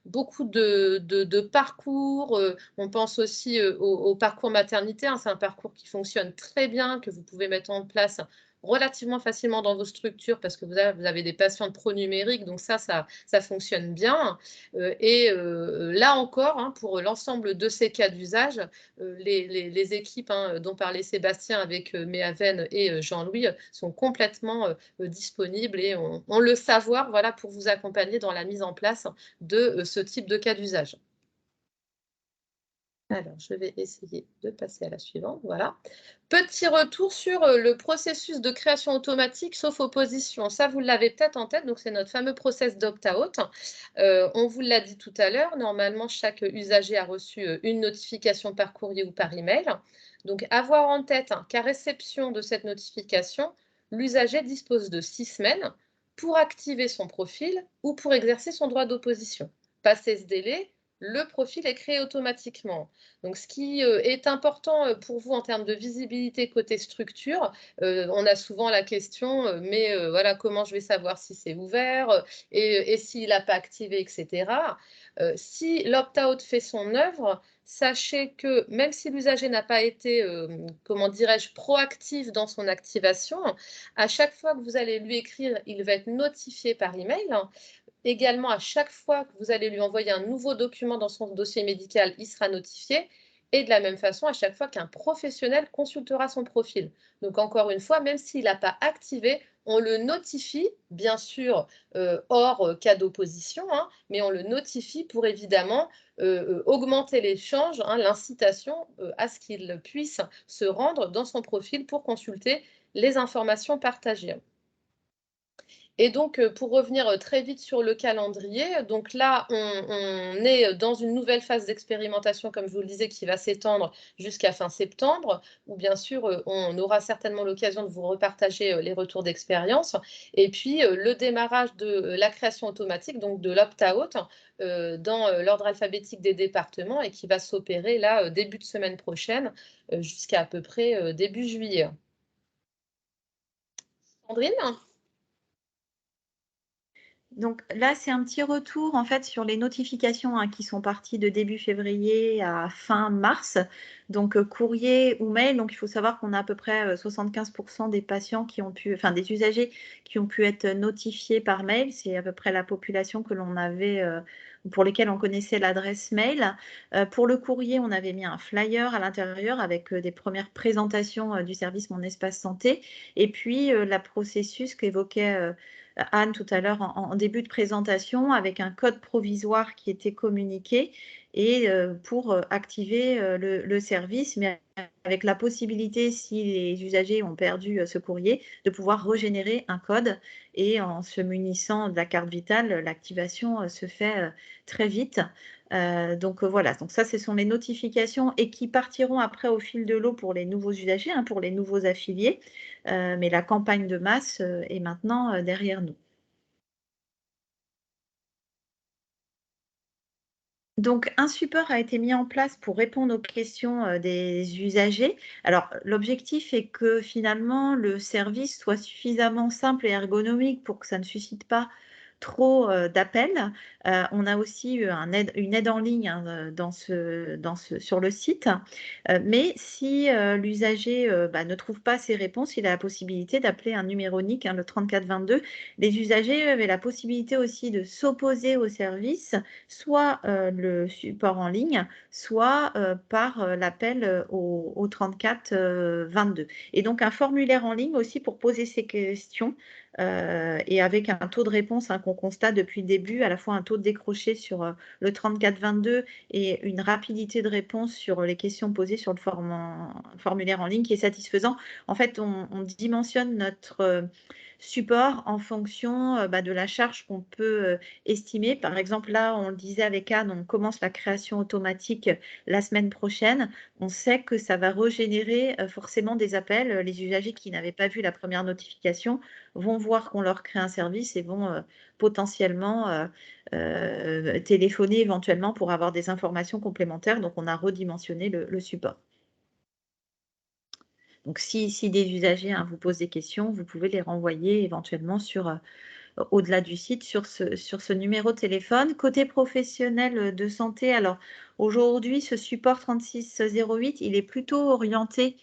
beaucoup de parcours. On pense aussi au parcours maternité. C'est un parcours qui fonctionne très bien, que vous pouvez mettre en place relativement facilement dans vos structures parce que vous avez des patients de pro-numérique, donc ça fonctionne bien. Et là encore, pour l'ensemble de ces cas d'usage, les équipes dont parlait Sébastien avec Méaven et Jean-Louis sont complètement disponibles et ont le savoir voilà, pour vous accompagner dans la mise en place de ce type de cas d'usage. Alors, je vais essayer de passer à la suivante. Voilà. Petit retour sur le processus de création automatique sauf opposition. Ça, vous l'avez peut-être en tête. Donc, c'est notre fameux process d'opt-out. On vous l'a dit tout à l'heure. Normalement, chaque usager a reçu une notification par courrier ou par email. Donc, avoir en tête qu'à réception de cette notification, l'usager dispose de 6 semaines pour activer son profil ou pour exercer son droit d'opposition. Passé ce délai, le profil est créé automatiquement. Donc, ce qui est important pour vous en termes de visibilité côté structure, on a souvent la question, mais voilà, comment je vais savoir si c'est ouvert et s'il n'a pas activé, etc. Si l'opt-out fait son œuvre, sachez que même si l'usager n'a pas été, comment dirais-je, proactif dans son activation, à chaque fois que vous allez lui écrire, il va être notifié par email. Également, à chaque fois que vous allez lui envoyer un nouveau document dans son dossier médical, il sera notifié. Et de la même façon, à chaque fois qu'un professionnel consultera son profil. Donc, encore une fois, même s'il n'a pas activé, on le notifie, bien sûr, hors cas d'opposition, mais on le notifie pour évidemment augmenter l'échange, l'incitation à ce qu'il puisse se rendre dans son profil pour consulter les informations partagées. Et donc, pour revenir très vite sur le calendrier, donc là, on est dans une nouvelle phase d'expérimentation, comme je vous le disais, qui va s'étendre jusqu'à fin septembre, où bien sûr, on aura certainement l'occasion de vous repartager les retours d'expérience. Et puis, le démarrage de la création automatique, donc de l'opt-out, dans l'ordre alphabétique des départements et qui va s'opérer là, début de semaine prochaine, jusqu'à peu près début juillet. Sandrine ? Donc là, c'est un petit retour en fait sur les notifications qui sont parties de début février à fin mars. Donc courrier ou mail. Donc il faut savoir qu'on a à peu près 75% des patients qui ont pu, enfin des usagers qui ont pu être notifiés par mail. C'est à peu près la population que l'on avait, pour lesquels on connaissait l'adresse mail. Pour le courrier, on avait mis un flyer à l'intérieur avec des premières présentations du service Mon Espace Santé. Et puis la processus qu'évoquait Anne tout à l'heure en début de présentation avec un code provisoire qui était communiqué et pour activer le service, mais avec la possibilité, si les usagers ont perdu ce courrier, de pouvoir régénérer un code et en se munissant de la carte vitale, l'activation se fait très vite. Donc voilà, donc ça, ce sont les notifications et qui partiront après au fil de l'eau pour les nouveaux usagers, pour les nouveaux affiliés. Mais la campagne de masse est maintenant derrière nous. Donc, un support a été mis en place pour répondre aux questions des usagers. Alors, l'objectif est que finalement, le service soit suffisamment simple et ergonomique pour que ça ne suscite pas trop d'appels. On a aussi une aide en ligne sur le site. Mais si l'usager ne trouve pas ces réponses, il a la possibilité d'appeler un numéro unique, le 3422. Les usagers avaient la possibilité aussi de s'opposer au service, soit le support en ligne, soit par l'appel au 3422. Et donc un formulaire en ligne aussi pour poser ces questions. Et avec un taux de réponse qu'on constate depuis le début, à la fois un taux de décroché sur le 3422 et une rapidité de réponse sur les questions posées sur le formulaire en ligne qui est satisfaisant. En fait, on dimensionne notre support en fonction de la charge qu'on peut estimer. Par exemple, là, on le disait avec Anne, on commence la création automatique la semaine prochaine. On sait que ça va régénérer forcément des appels. Les usagers qui n'avaient pas vu la première notification vont voir qu'on leur crée un service et vont potentiellement téléphoner éventuellement pour avoir des informations complémentaires. Donc, on a redimensionné le support. Donc, si des usagers vous posent des questions, vous pouvez les renvoyer éventuellement au-delà du site sur ce numéro de téléphone. Côté professionnel de santé, alors aujourd'hui, ce support 3608, il est plutôt orienté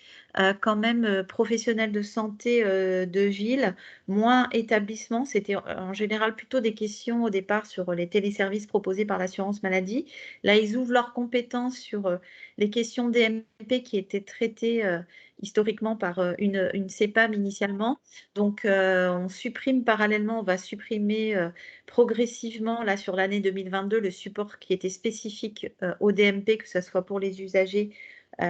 quand même professionnel de santé de ville, moins établissement. C'était en général plutôt des questions au départ sur les téléservices proposés par l'assurance maladie. Là, ils ouvrent leurs compétences sur les questions DMP qui étaient traitées historiquement par une CEPAM initialement. Donc, on supprime parallèlement, on va supprimer progressivement, là, sur l'année 2022, le support qui était spécifique au DMP, que ce soit pour les usagers,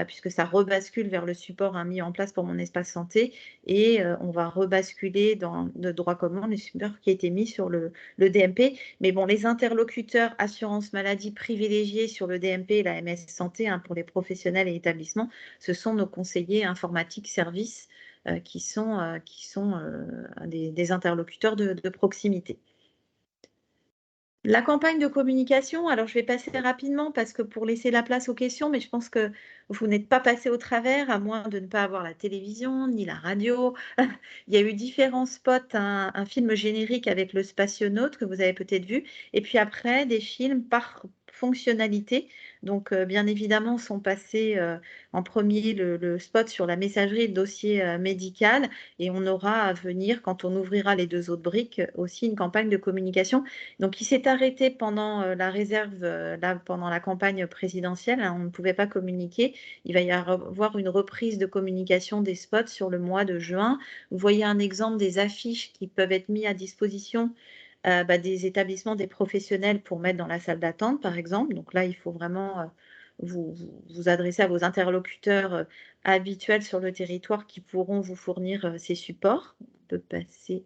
puisque ça rebascule vers le support mis en place pour mon espace santé, et on va rebasculer dans le droit commun, le support qui a été mis sur le DMP. Mais bon, les interlocuteurs assurance maladie privilégiés sur le DMP et la MS Santé, pour les professionnels et établissements, ce sont nos conseillers informatiques services qui sont des interlocuteurs de proximité. La campagne de communication, alors je vais passer rapidement parce que pour laisser la place aux questions, mais je pense que vous n'êtes pas passé au travers, à moins de ne pas avoir la télévision ni la radio. Il y a eu différents spots, un film générique avec le spationaute que vous avez peut-être vu, et puis après des films par fonctionnalité. Donc, bien évidemment, sont passés en premier le spot sur la messagerie et le dossier médical, et on aura à venir, quand on ouvrira les 2 autres briques, aussi une campagne de communication. Donc, il s'est arrêté pendant la réserve, là, pendant la campagne présidentielle, on ne pouvait pas communiquer. Il va y avoir une reprise de communication des spots sur le mois de juin. Vous voyez un exemple des affiches qui peuvent être mises à disposition des établissements, des professionnels pour mettre dans la salle d'attente, par exemple. Donc là, il faut vraiment vous adresser à vos interlocuteurs habituels sur le territoire qui pourront vous fournir ces supports. On peut passer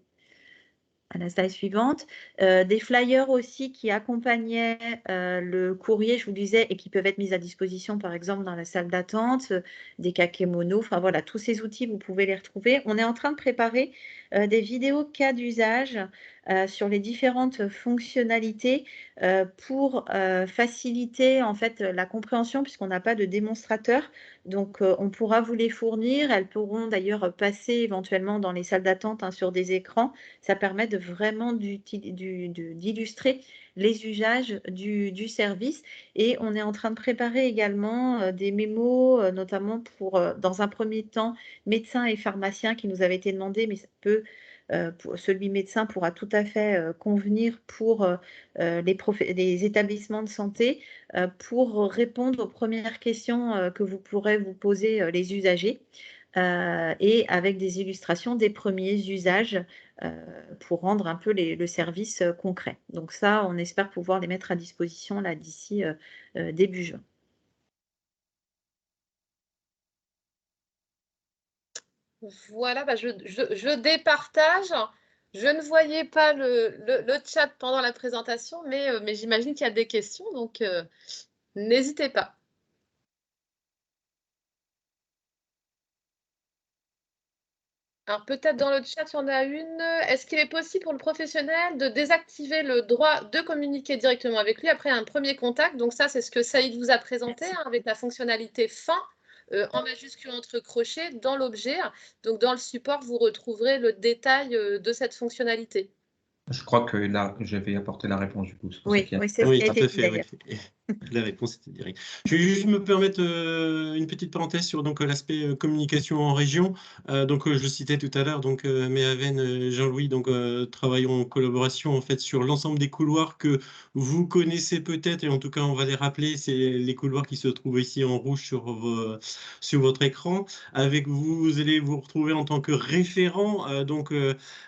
à la slide suivante. Des flyers aussi qui accompagnaient le courrier, je vous disais, et qui peuvent être mis à disposition, par exemple, dans la salle d'attente, des kakémonos, enfin voilà, tous ces outils, vous pouvez les retrouver. On est en train de préparer des vidéos cas d'usage sur les différentes fonctionnalités pour faciliter en fait la compréhension, puisqu'on n'a pas de démonstrateur. Donc, on pourra vous les fournir. Elles pourront d'ailleurs passer éventuellement dans les salles d'attente sur des écrans. Ça permet de vraiment d'illustrer les usages du service. Et on est en train de préparer également des mémos, notamment pour, dans un premier temps, médecins et pharmaciens qui nous avaient été demandés, mais ça peut, celui médecin pourra tout à fait convenir pour les établissements de santé pour répondre aux premières questions que vous pourrez vous poser les usagers. Et avec des illustrations des premiers usages pour rendre un peu le service concret. Donc ça, on espère pouvoir les mettre à disposition là d'ici début juin. Voilà, je départage. Je ne voyais pas le chat pendant la présentation, mais j'imagine qu'il y a des questions, donc n'hésitez pas. Alors peut-être dans le chat, il y en a une. Est-ce qu'il est possible pour le professionnel de désactiver le droit de communiquer directement avec lui après un premier contact? Donc ça, c'est ce que Saïd vous a présenté avec la fonctionnalité fin en majuscule entre crochets dans l'objet. Donc dans le support, vous retrouverez le détail de cette fonctionnalité. Je crois que là, j'avais apporté la réponse du coup. Oui, c'est ce Oui, qui a tout été à dit fait. d'ailleurs. Oui. La réponse était directe. Je vais juste me permettre une petite parenthèse sur l'aspect communication en région. Je citais tout à l'heure Méhaven, Jean-Louis travaillons en collaboration en fait sur l'ensemble des couloirs que vous connaissez peut-être, et en tout cas on va les rappeler. C'est les couloirs qui se trouvent ici en rouge sur votre écran. Avec vous, vous allez vous retrouver en tant que référent,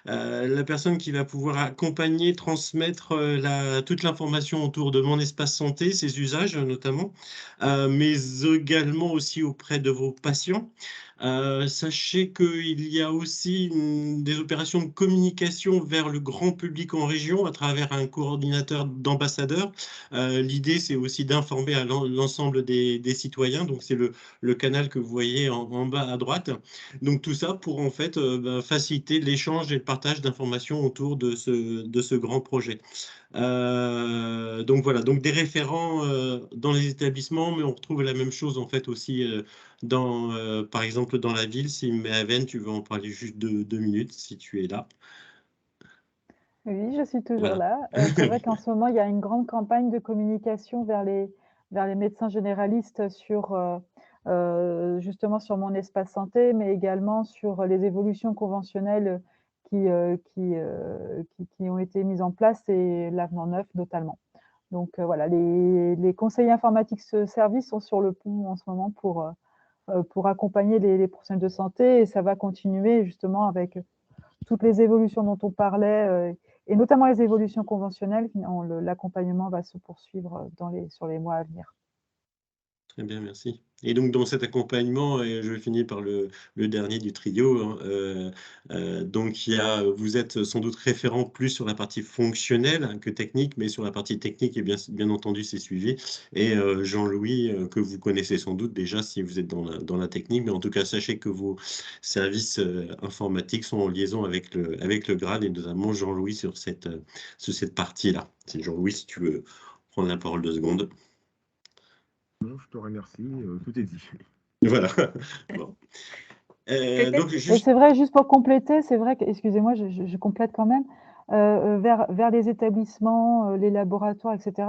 la personne qui va pouvoir accompagner, transmettre toute l'information autour de mon espace santé, ses usages notamment, mais également aussi auprès de vos patients. Sachez qu'il y a aussi des opérations de communication vers le grand public en région à travers un coordinateur d'ambassadeurs. L'idée, c'est aussi d'informer à l'ensemble des citoyens. Donc, c'est le canal que vous voyez en bas à droite. Donc, tout ça pour en fait faciliter l'échange et le partage d'informations autour de ce grand projet. Donc voilà, donc des référents dans les établissements, mais on retrouve la même chose en fait aussi par exemple dans la ville. Si Méhaven, tu veux en parler juste 2 minutes si tu es là. Oui, je suis toujours Voilà. là. C'est vrai qu'en ce moment, il y a une grande campagne de communication vers les médecins généralistes justement sur mon espace santé, mais également sur les évolutions conventionnelles qui ont été mises en place et l'avenant 9 notamment. Donc voilà, les conseillers informatiques service sont sur le pont en ce moment pour accompagner les professionnels de santé, et ça va continuer justement avec toutes les évolutions dont on parlait, et notamment les évolutions conventionnelles. L'accompagnement va se poursuivre sur les mois à venir. Très bien, merci. Et donc, dans cet accompagnement, et je vais finir par le dernier du trio, hein, donc vous êtes sans doute référent plus sur la partie fonctionnelle, hein, que technique, mais sur la partie technique, et bien entendu, c'est suivi. Et Jean-Louis, que vous connaissez sans doute déjà si vous êtes dans la technique, mais en tout cas, sachez que vos services informatiques sont en liaison avec le grade, et notamment Jean-Louis sur cette partie-là. C'est Jean-Louis, si tu veux prendre la parole 2 secondes. Non, je te remercie, tout est dit. Voilà. Bon. Donc, Et c'est vrai, juste pour compléter, c'est vrai que, excusez-moi, je complète quand même, vers les établissements, les laboratoires, etc.,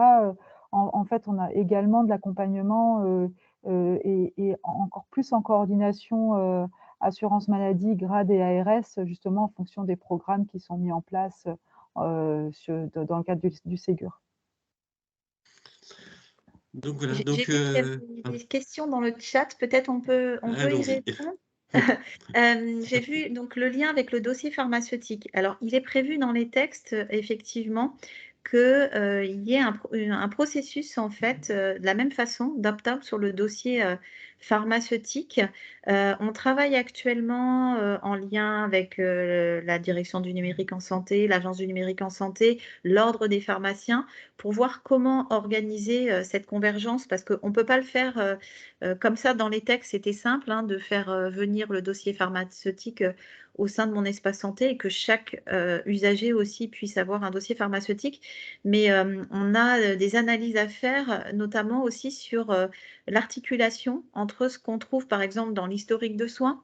en fait, on a également de l'accompagnement, et encore plus en coordination, assurance maladie, GRAD et ARS, justement en fonction des programmes qui sont mis en place dans le cadre du Ségur. Donc voilà. J'ai Donc, vu qu'il y avait des questions dans le chat, peut-être on peut y allons-y. répondre. J'ai vu donc le lien avec le dossier pharmaceutique. Alors, il est prévu dans les textes, effectivement, qu'il y ait un processus, en fait, de la même façon, d'opt-out sur le dossier pharmaceutique. On travaille actuellement en lien avec la direction du numérique en santé, l'agence du numérique en santé, l'ordre des pharmaciens, pour voir comment organiser cette convergence, parce qu'on ne peut pas le faire comme ça dans les textes. C'était simple, hein, de faire venir le dossier pharmaceutique au sein de mon espace santé, et que chaque usager aussi puisse avoir un dossier pharmaceutique. Mais on a des analyses à faire, notamment aussi sur l'articulation entre ce qu'on trouve par exemple dans l'historique de soins,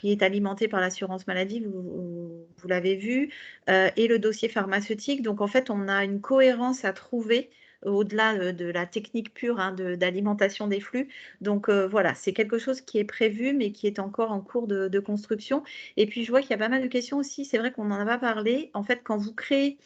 qui est alimenté par l'assurance maladie, vous l'avez vu, et le dossier pharmaceutique. Donc en fait, on a une cohérence à trouver au-delà de la technique pure, hein, d'alimentation des flux. Donc voilà, c'est quelque chose qui est prévu, mais qui est encore en cours de construction. Et puis je vois qu'il y a pas mal de questions aussi, c'est vrai qu'on n'en a pas parlé. En fait, quand vous créez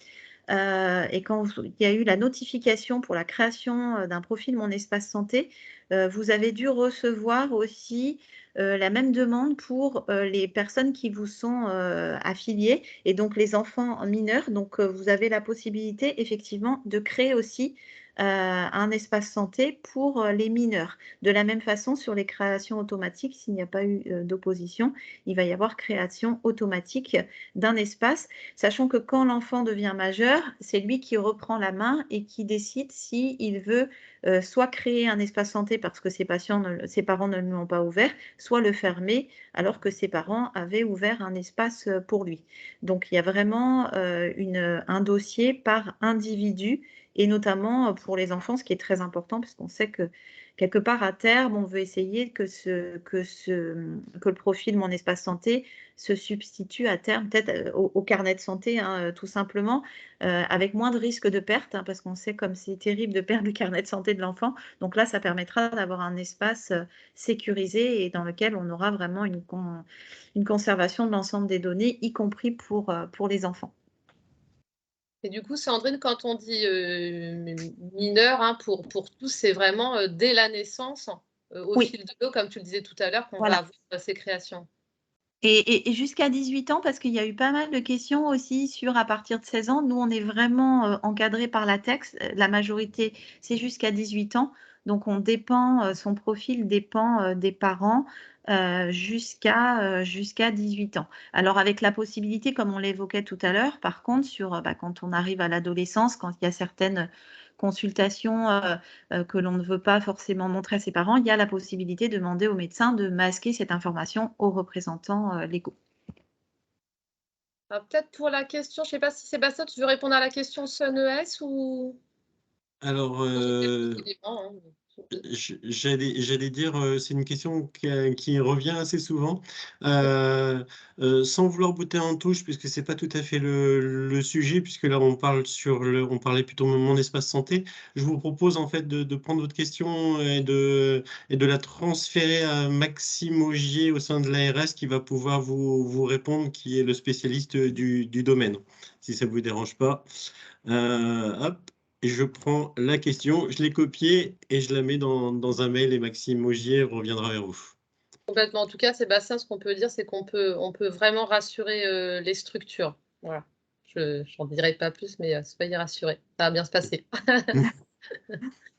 et quand il y a eu la notification pour la création d'un profil Mon Espace Santé, vous avez dû recevoir aussi la même demande pour les personnes qui vous sont affiliées, et donc les enfants mineurs. Donc, vous avez la possibilité effectivement de créer aussi un espace santé pour les mineurs. De la même façon, sur les créations automatiques, s'il n'y a pas eu d'opposition, il va y avoir création automatique d'un espace, sachant que quand l'enfant devient majeur, c'est lui qui reprend la main et qui décide s'il veut soit créer un espace santé parce que ses parents ne lui ont pas ouvert, soit le fermer alors que ses parents avaient ouvert un espace pour lui. Donc il y a vraiment un dossier par individu, et notamment pour les enfants, ce qui est très important, parce qu'on sait que quelque part à terme, on veut essayer que le profil Mon Espace Santé se substitue à terme peut-être au carnet de santé, hein, tout simplement, avec moins de risques de perte, hein, parce qu'on sait comme c'est terrible de perdre le carnet de santé de l'enfant. Donc là, ça permettra d'avoir un espace sécurisé et dans lequel on aura vraiment une conservation de l'ensemble des données, y compris pour les enfants. Et du coup, Sandrine, quand on dit mineur, hein, pour tous, c'est vraiment dès la naissance, au Oui. fil de l'eau, comme tu le disais tout à l'heure, qu'on Voilà. va avoir ces créations. Et jusqu'à 18 ans, parce qu'il y a eu pas mal de questions aussi sur à partir de 16 ans. Nous, on est vraiment encadré par la texte. La majorité, c'est jusqu'à 18 ans. Donc, on dépend, son profil dépend des parents jusqu'à 18 ans. Alors, avec la possibilité, comme on l'évoquait tout à l'heure, par contre, quand on arrive à l'adolescence, quand il y a certaines consultations que l'on ne veut pas forcément montrer à ses parents, il y a la possibilité de demander au médecin de masquer cette information aux représentants légaux. Peut-être pour la question, je ne sais pas si Sébastien, tu veux répondre à la question SUNES ou… Alors, j'allais dire, c'est une question qui revient assez souvent, sans vouloir botter en touche, puisque c'est pas tout à fait le sujet, puisque là on parlait plutôt de Mon Espace Santé. Je vous propose en fait de prendre votre question et de la transférer à Maxime Augier au sein de l'ARS, qui va pouvoir vous répondre, qui est le spécialiste du domaine, si ça vous dérange pas. Hop. Et je prends la question, je l'ai copiée et je la mets dans un mail, et Maxime Augier reviendra vers vous. Complètement. En tout cas, Sébastien, ce qu'on peut dire, c'est qu'on peut vraiment rassurer les structures. Voilà. Je n'en dirai pas plus, mais soyez rassurés. Ça va bien se passer.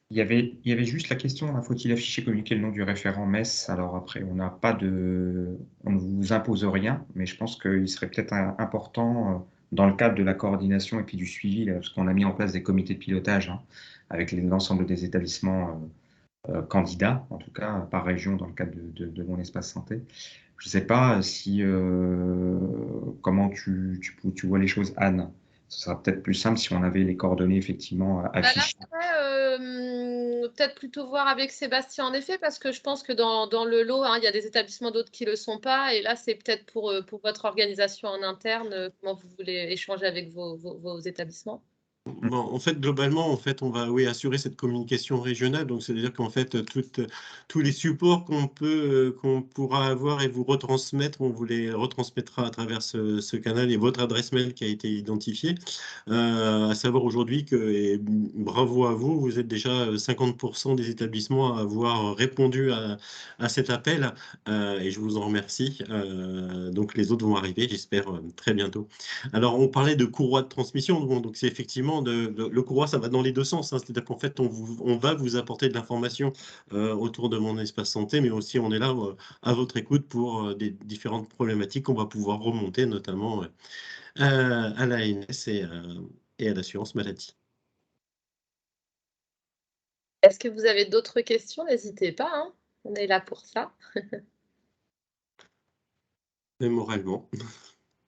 Il y avait juste la question, là, faut-il afficher, communiquer le nom du référent MES? Alors après, on ne vous impose rien, mais je pense qu'il serait peut-être important, dans le cadre de la coordination et puis du suivi, là, parce qu'on a mis en place des comités de pilotage, hein, avec l'ensemble des établissements candidats, en tout cas par région, dans le cadre de mon espace santé. Je ne sais pas si comment tu vois les choses, Anne. Ce sera peut-être plus simple si on avait les coordonnées effectivement affichées. Peut-être plutôt voir avec Sébastien, en effet, parce que je pense que dans le lot, hein, il y a des établissements d'autres qui ne le sont pas. Et là, c'est peut-être pour votre organisation en interne, comment vous voulez échanger avec vos établissements. Bon, en fait, globalement, on va assurer cette communication régionale. Donc, c'est-à-dire qu'en fait, tous les supports qu'on pourra avoir et vous retransmettre, on vous les retransmettra à travers ce canal et votre adresse mail qui a été identifiée. À savoir aujourd'hui que, et bravo à vous, vous êtes déjà 50% des établissements à avoir répondu à cet appel et je vous en remercie. Donc, les autres vont arriver, j'espère, très bientôt. Alors, on parlait de courroie de transmission, donc c'est effectivement le courroie, ça va dans les deux sens, hein. C'est-à-dire qu'en fait, on va vous apporter de l'information autour de mon espace santé, mais aussi on est là à votre écoute pour des différentes problématiques qu'on va pouvoir remonter, notamment à l'ANS et à l'assurance maladie. Est-ce que vous avez d'autres questions? N'hésitez pas, hein. On est là pour ça. Mais moralement,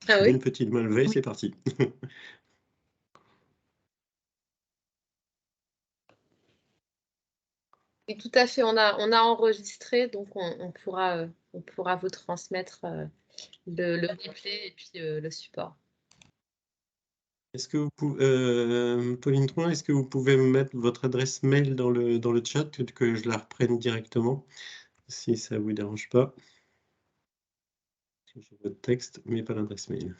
Ah oui. une petite main levée, c'est parti. Oui, tout à fait. On a enregistré, donc on pourra vous transmettre le replay et puis le support. Est-ce que vous pouvez, Pauline Troin, est-ce que vous pouvez me mettre votre adresse mail dans le chat, que je la reprenne directement, si ça ne vous dérange pas? J'ai votre texte, mais pas l'adresse mail.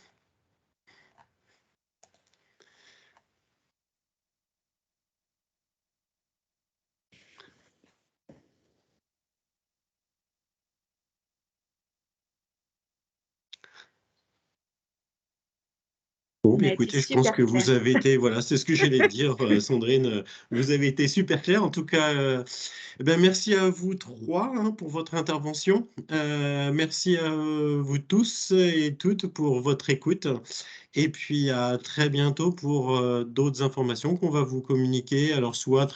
Bon, On a écoutez, été je pense super que vous clair. avez été, voilà, c'est ce que j'allais dire, Sandrine, vous avez été super claire. En tout cas, merci à vous trois hein, pour votre intervention. Merci à vous tous et toutes pour votre écoute. Et puis à très bientôt pour d'autres informations qu'on va vous communiquer. Alors, soit